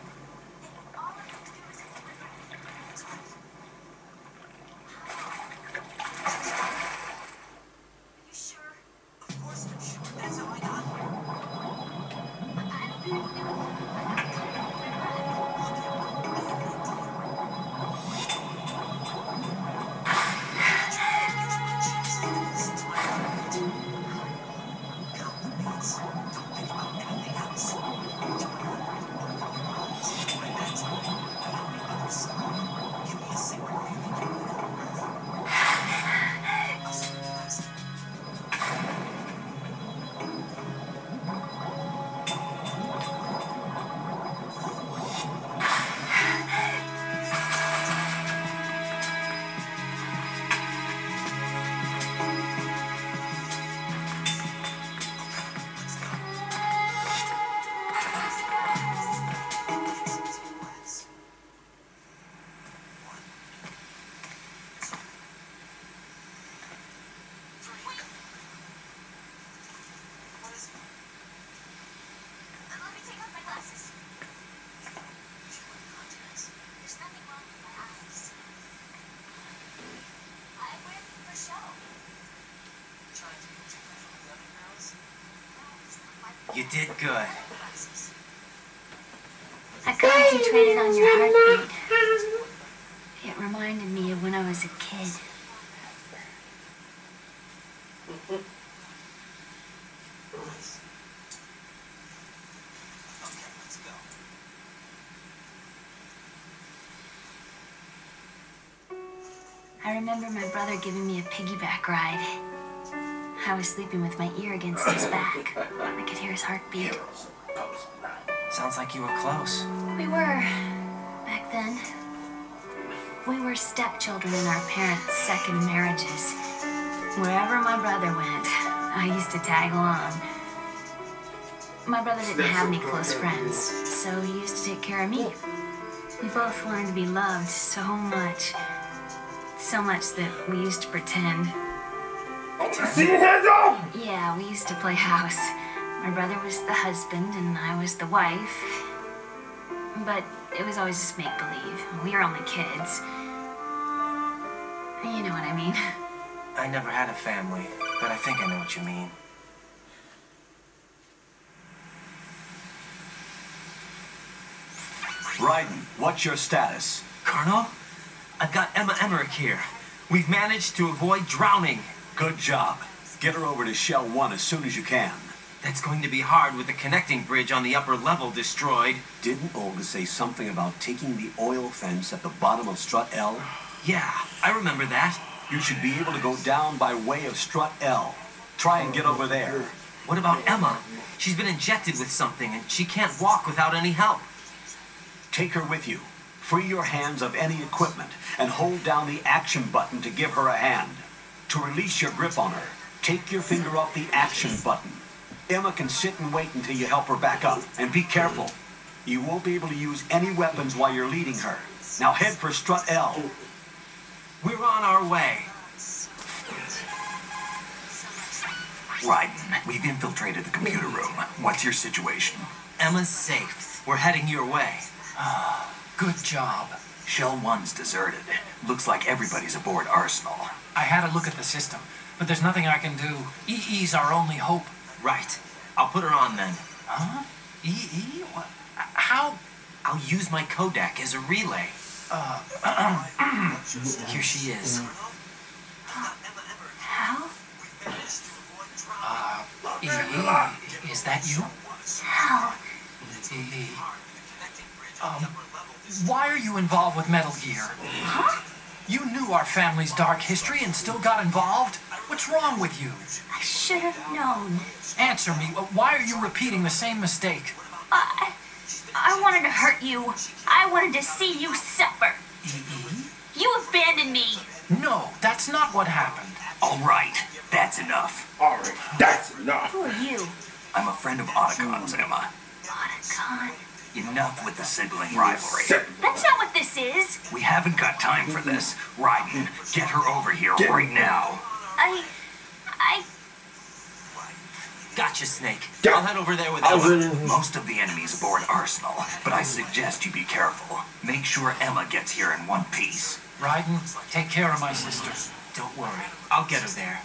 You did good. I concentrated on your heartbeat. It reminded me of when I was a kid. I remember my brother giving me a piggyback ride. I was sleeping with my ear against his back. I could hear his heartbeat. Sounds like you were close. We were, back then. We were stepchildren in our parents' second marriages. Wherever my brother went, I used to tag along. My brother didn't have any close friends, so he used to take care of me. We both learned to be loved so much. So much that we used to pretend. Yeah, we used to play house. My brother was the husband and I was the wife. But it was always just make-believe. We were only kids. You know what I mean. I never had a family, but I think I know what you mean. Ryden, what's your status? Colonel, I've got Emma Emmerich here. We've managed to avoid drowning. Good job. Get her over to Shell 1 as soon as you can. That's going to be hard with the connecting bridge on the upper level destroyed. Didn't Olga say something about taking the oil fence at the bottom of Strut L? Yeah, I remember that. You should be able to go down by way of Strut L. Try and get over there. What about Emma? She's been injected with something and she can't walk without any help. Take her with you. Free your hands of any equipment and hold down the action button to give her a hand. To release your grip on her, take your finger off the action button. Emma can sit and wait until you help her back up. And be careful. You won't be able to use any weapons while you're leading her. Now head for Strut L. We're on our way. Ryden, we've infiltrated the computer room. What's your situation? Emma's safe. We're heading your way. Good job. Shell 1's deserted. Looks like everybody's aboard Arsenal. I had a look at the system, but there's nothing I can do. EE's our only hope. Right. I'll put her on then. Huh? EE? What? How? I'll use my Kodak as a relay. Here she is. How? EE, is that you? How? EE. Why are you involved with Metal Gear? Huh? You knew our family's dark history and still got involved? What's wrong with you? I should have known. Answer me. Why are you repeating the same mistake? I wanted to hurt you. I wanted to see you suffer. EE? You abandoned me. No, that's not what happened. All right, that's enough. Alright, that's enough. Who are you? I'm a friend of Otacon's, Emma. Otacon. Enough with the sibling rivalry. That's not what this is. We haven't got time for this. Ryden, get her over here right now. I Gotcha, Snake. I'll head over there with Emma. Most of the enemy's aboard Arsenal, but I suggest you be careful. Make sure Emma gets here in one piece. Ryden, take care of my sister. Don't worry. I'll get her there.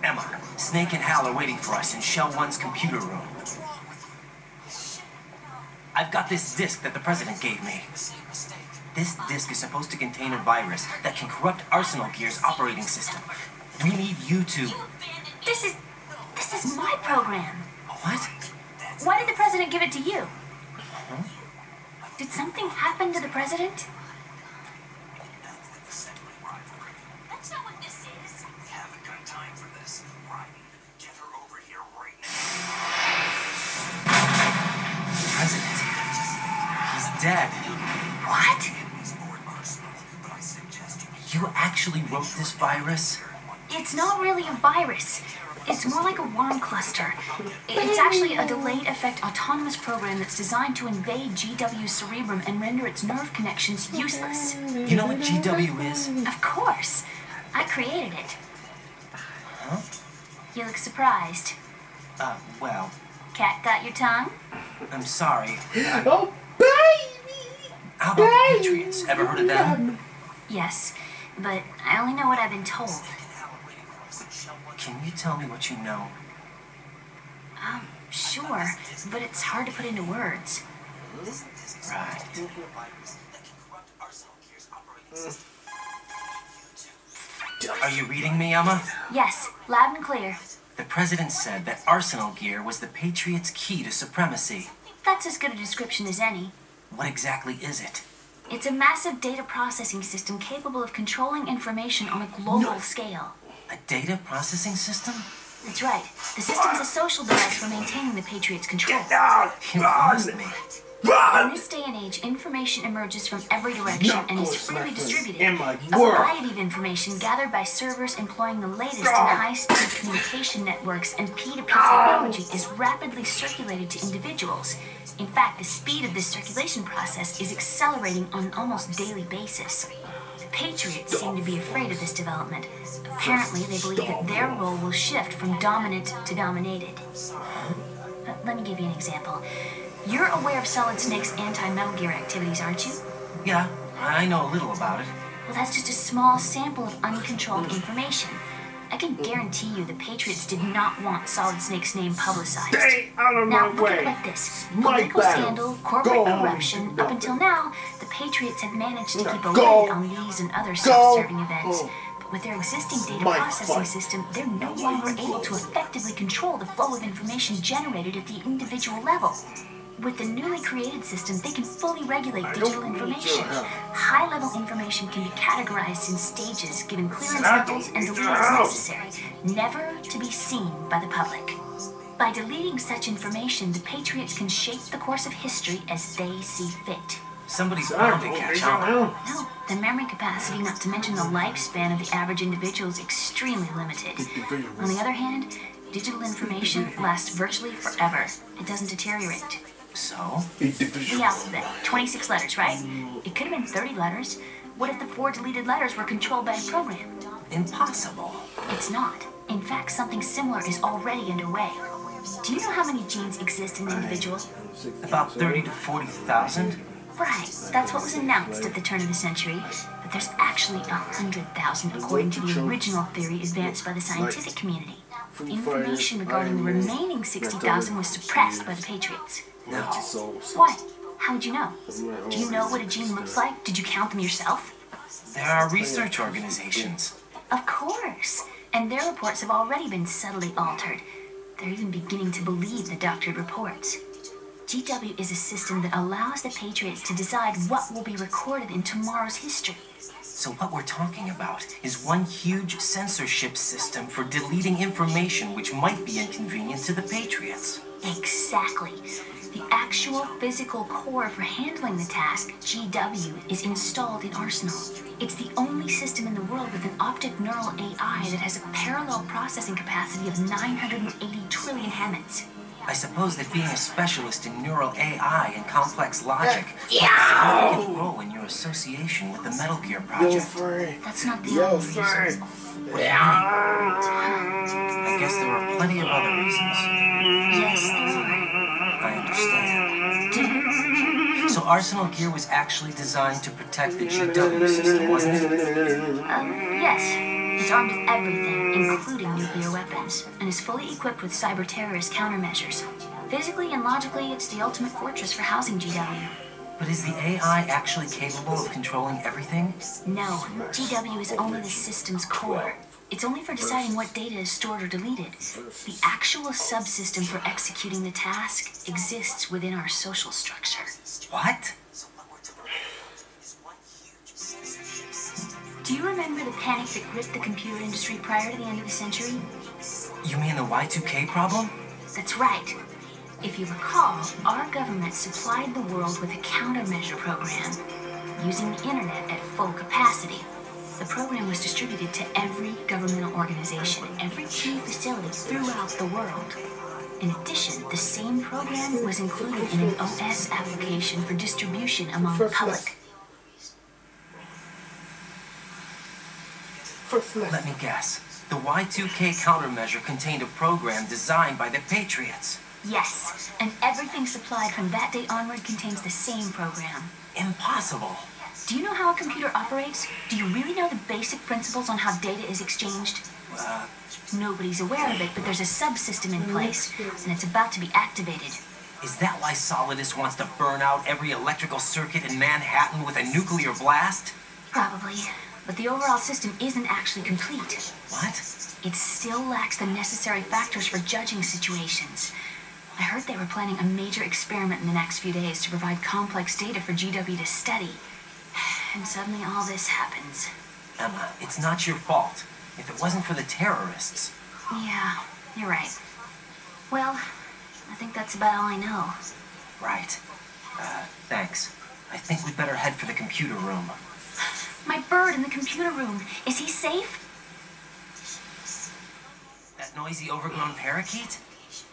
Emma, Snake and Hal are waiting for us in Shell 1's computer room. I've got this disc that the President gave me. This disc is supposed to contain a virus that can corrupt Arsenal Gear's operating system. We need you to... This is my program. What? Why did the President give it to you? Did something happen to the President? That's not what this is. We haven't got time for this. Ryden, get her over here right The President. He's dead. What? You actually wrote this virus? It's not really a virus. It's more like a worm cluster. It's actually a delayed effect autonomous program that's designed to invade GW's cerebrum and render its nerve connections useless. You know what GW is? Of course. I created it. Huh? You look surprised. Well, Cat got your tongue? I'm sorry. Oh, baby! How about the Patriots? Ever heard of them? Yes, but I only know what I've been told. Can you tell me what you know? Sure, but it's hard to put into words. Right. Are you reading me, Emma? Yes, loud and clear. The president said that Arsenal gear was the Patriots' key to supremacy. That's as good a description as any. What exactly is it? It's a massive data processing system capable of controlling information on a global scale. A data processing system? That's right. The system's a social device for maintaining the Patriots' control. Get down! You lost me. In Run! this day and age, information emerges from every direction and is freely distributed. In my A world. variety of information gathered by servers employing the latest in high-speed communication networks and P2P technology is rapidly circulated to individuals. In fact, the speed of this circulation process is accelerating on an almost daily basis. The Patriots seem to be afraid of this development. Apparently, they believe that their role will shift from dominant to dominated. Let me give you an example. You're aware of Solid Snake's anti-Metal Gear activities, aren't you? Yeah, I know a little about it. Well, that's just a small sample of uncontrolled information. I can guarantee you the Patriots did not want Solid Snake's name publicized. Stay out of Now, my look at it way. like this. My Political battle. scandal, corporate Go. corruption, up until now, the Patriots have managed to keep a Go. lid on these and other Go. self-serving events. But with their existing data My processing fight. system, they're no longer able to effectively control the flow of information generated at the individual level. With the newly created system, they can fully regulate digital information. High-level information can be categorized in stages, given clearance levels and deleted as necessary, never to be seen by the public. By deleting such information, the Patriots can shape the course of history as they see fit. Somebody's bound to catch on. No, the memory capacity, not to mention the lifespan of the average individual, is extremely limited. On the other hand, digital information lasts virtually forever. It doesn't deteriorate. So? The alphabet, 26 letters, right? It could have been 30 letters. What if the 4 deleted letters were controlled by a program? Impossible. It's not. In fact, something similar is already underway. Do you know how many genes exist in an individual? About 30 to 40,000? Right, that's what was announced at the turn of the century. But there's actually 100,000 according to the original theory advanced by the scientific community. Information regarding the remaining 60,000 was suppressed by the Patriots. No. Why? How would you know? Do you know what a gene looks like? Did you count them yourself? There are research organizations. Of course. And their reports have already been subtly altered. They're even beginning to believe the doctored reports. GW is a system that allows the Patriots to decide what will be recorded in tomorrow's history. So what we're talking about is one huge censorship system for deleting information which might be inconvenient to the Patriots. Exactly. The actual physical core for handling the task, GW, is installed in Arsenal. It's the only system in the world with an optic neural AI that has a parallel processing capacity of 980 trillion Hammonds. I suppose that being a specialist in neural AI and complex logic plays a significant role in your association with the Metal Gear project. That's not the only reason. What do you mean? I guess there are plenty of other reasons. Yes, there are. I understand. So Arsenal Gear was actually designed to protect the GW system, wasn't it? Yes. It's armed with everything, including nuclear weapons, and is fully equipped with cyber-terrorist countermeasures. Physically and logically, it's the ultimate fortress for housing GW. But is the AI actually capable of controlling everything? No, GW is only the system's core. It's only for deciding what data is stored or deleted. The actual subsystem for executing the task exists within our social structure. What? Do you remember the panic that gripped the computer industry prior to the end of the century? You mean the Y2K problem? That's right. If you recall, our government supplied the world with a countermeasure program, using the internet at full capacity. The program was distributed to every governmental organization, every key facility throughout the world. In addition, the same program was included in an OS application for distribution among the public. Let me guess. The Y2K countermeasure contained a program designed by the Patriots. Yes, and everything supplied from that day onward contains the same program. Impossible. Do you know how a computer operates? Do you really know the basic principles on how data is exchanged? Nobody's aware of it, but there's a subsystem in place, and it's about to be activated. Is that why Solidus wants to burn out every electrical circuit in Manhattan with a nuclear blast? Probably, but the overall system isn't actually complete. What? It still lacks the necessary factors for judging situations. I heard they were planning a major experiment in the next few days to provide complex data for GW to study. And suddenly all this happens. Emma, it's not your fault. If it wasn't for the terrorists. Yeah, you're right. Well, I think that's about all I know. Right. Thanks. I think we'd better head for the computer room. My bird in the computer room. Is he safe? That noisy, overgrown parakeet?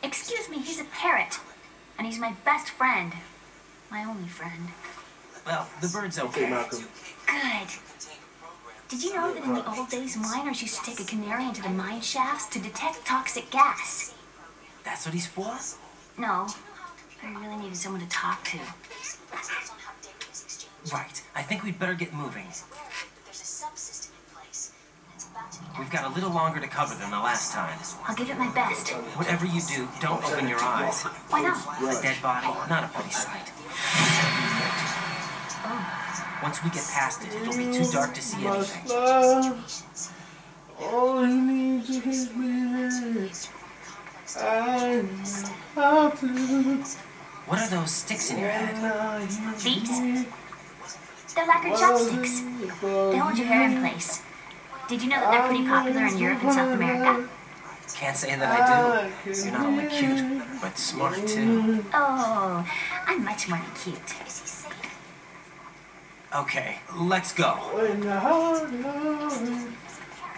Excuse me, he's a parrot. And he's my best friend. My only friend. Well, the bird's okay. Good. Did you know that in the old days, miners used to take a canary into the mine shafts to detect toxic gas? That's what he's for? No. I really needed someone to talk to. Right. I think we'd better get moving. We've got a little longer to cover than the last time. I'll give it my best. Whatever you do, don't open your eyes. Why not? A dead body, not a pretty sight. Once we get past it, it'll be too dark to see anything. All you need to hit me. I know how to. What are those sticks in your head? These? They're lacquered chopsticks. They hold your hair in place. Did you know that they're pretty popular in Europe and South America? Can't say that I do. You're not only cute, but smart too. Oh, I'm much more than cute. Okay, let's go. When the heart knows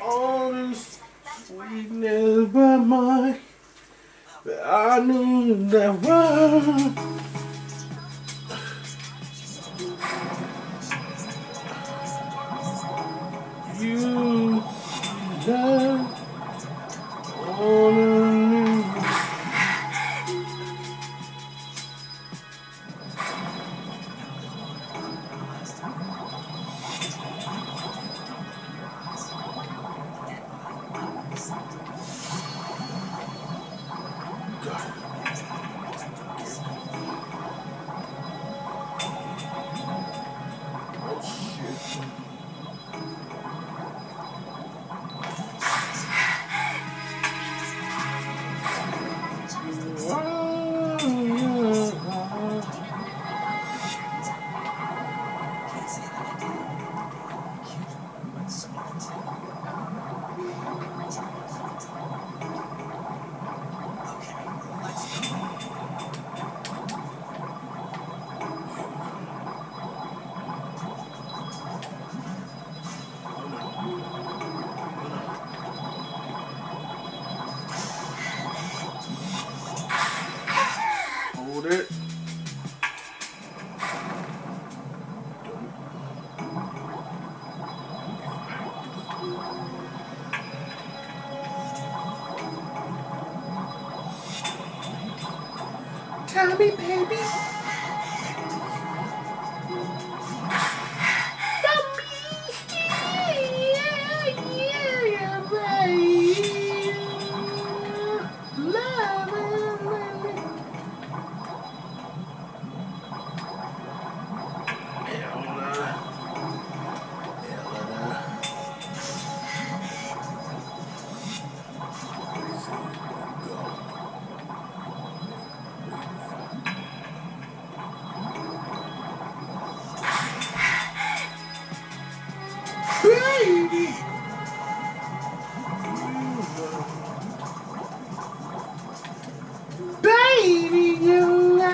all this sweetness by mine, but I knew that one. You love on me. Hold it. Tell me, baby. Baby! Baby, you know.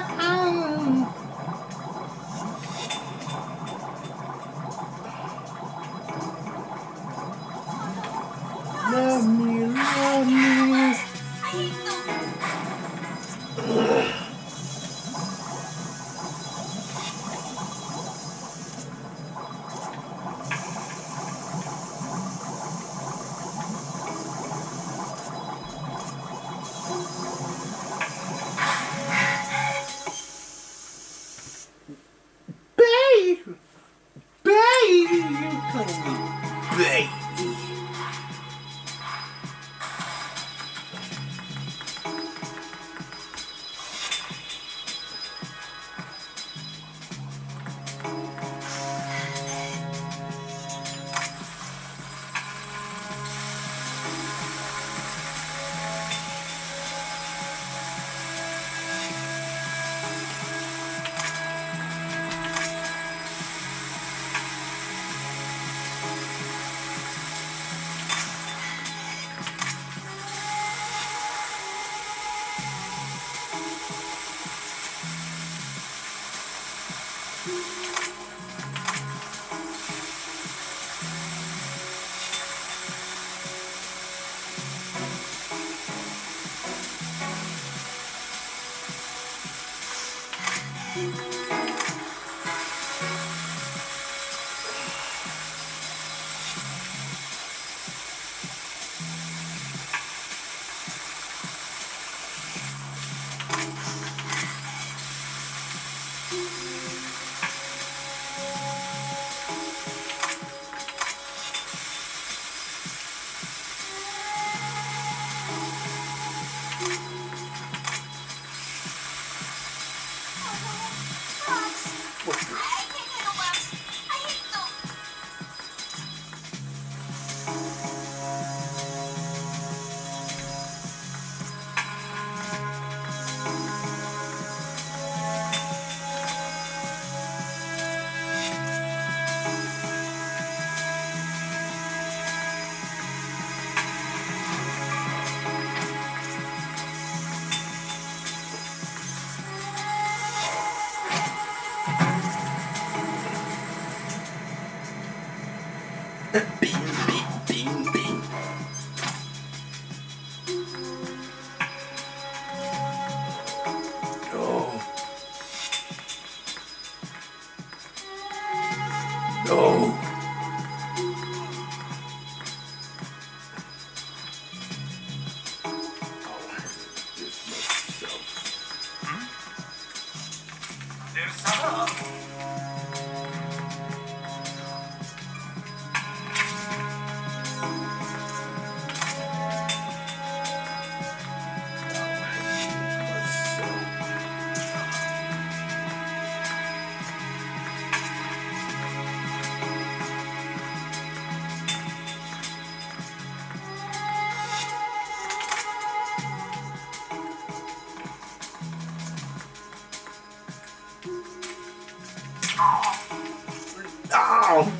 Ow!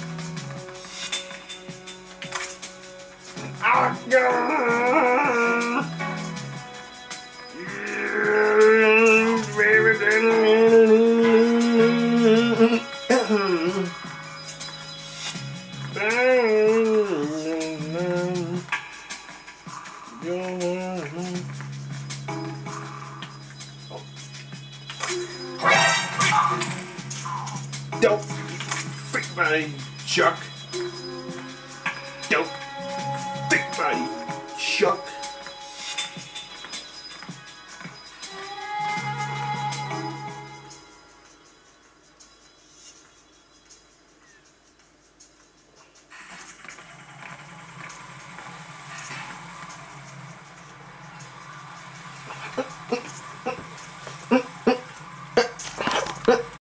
Ah, no! Don't think about it, Chuck. Don't think about it, Chuck.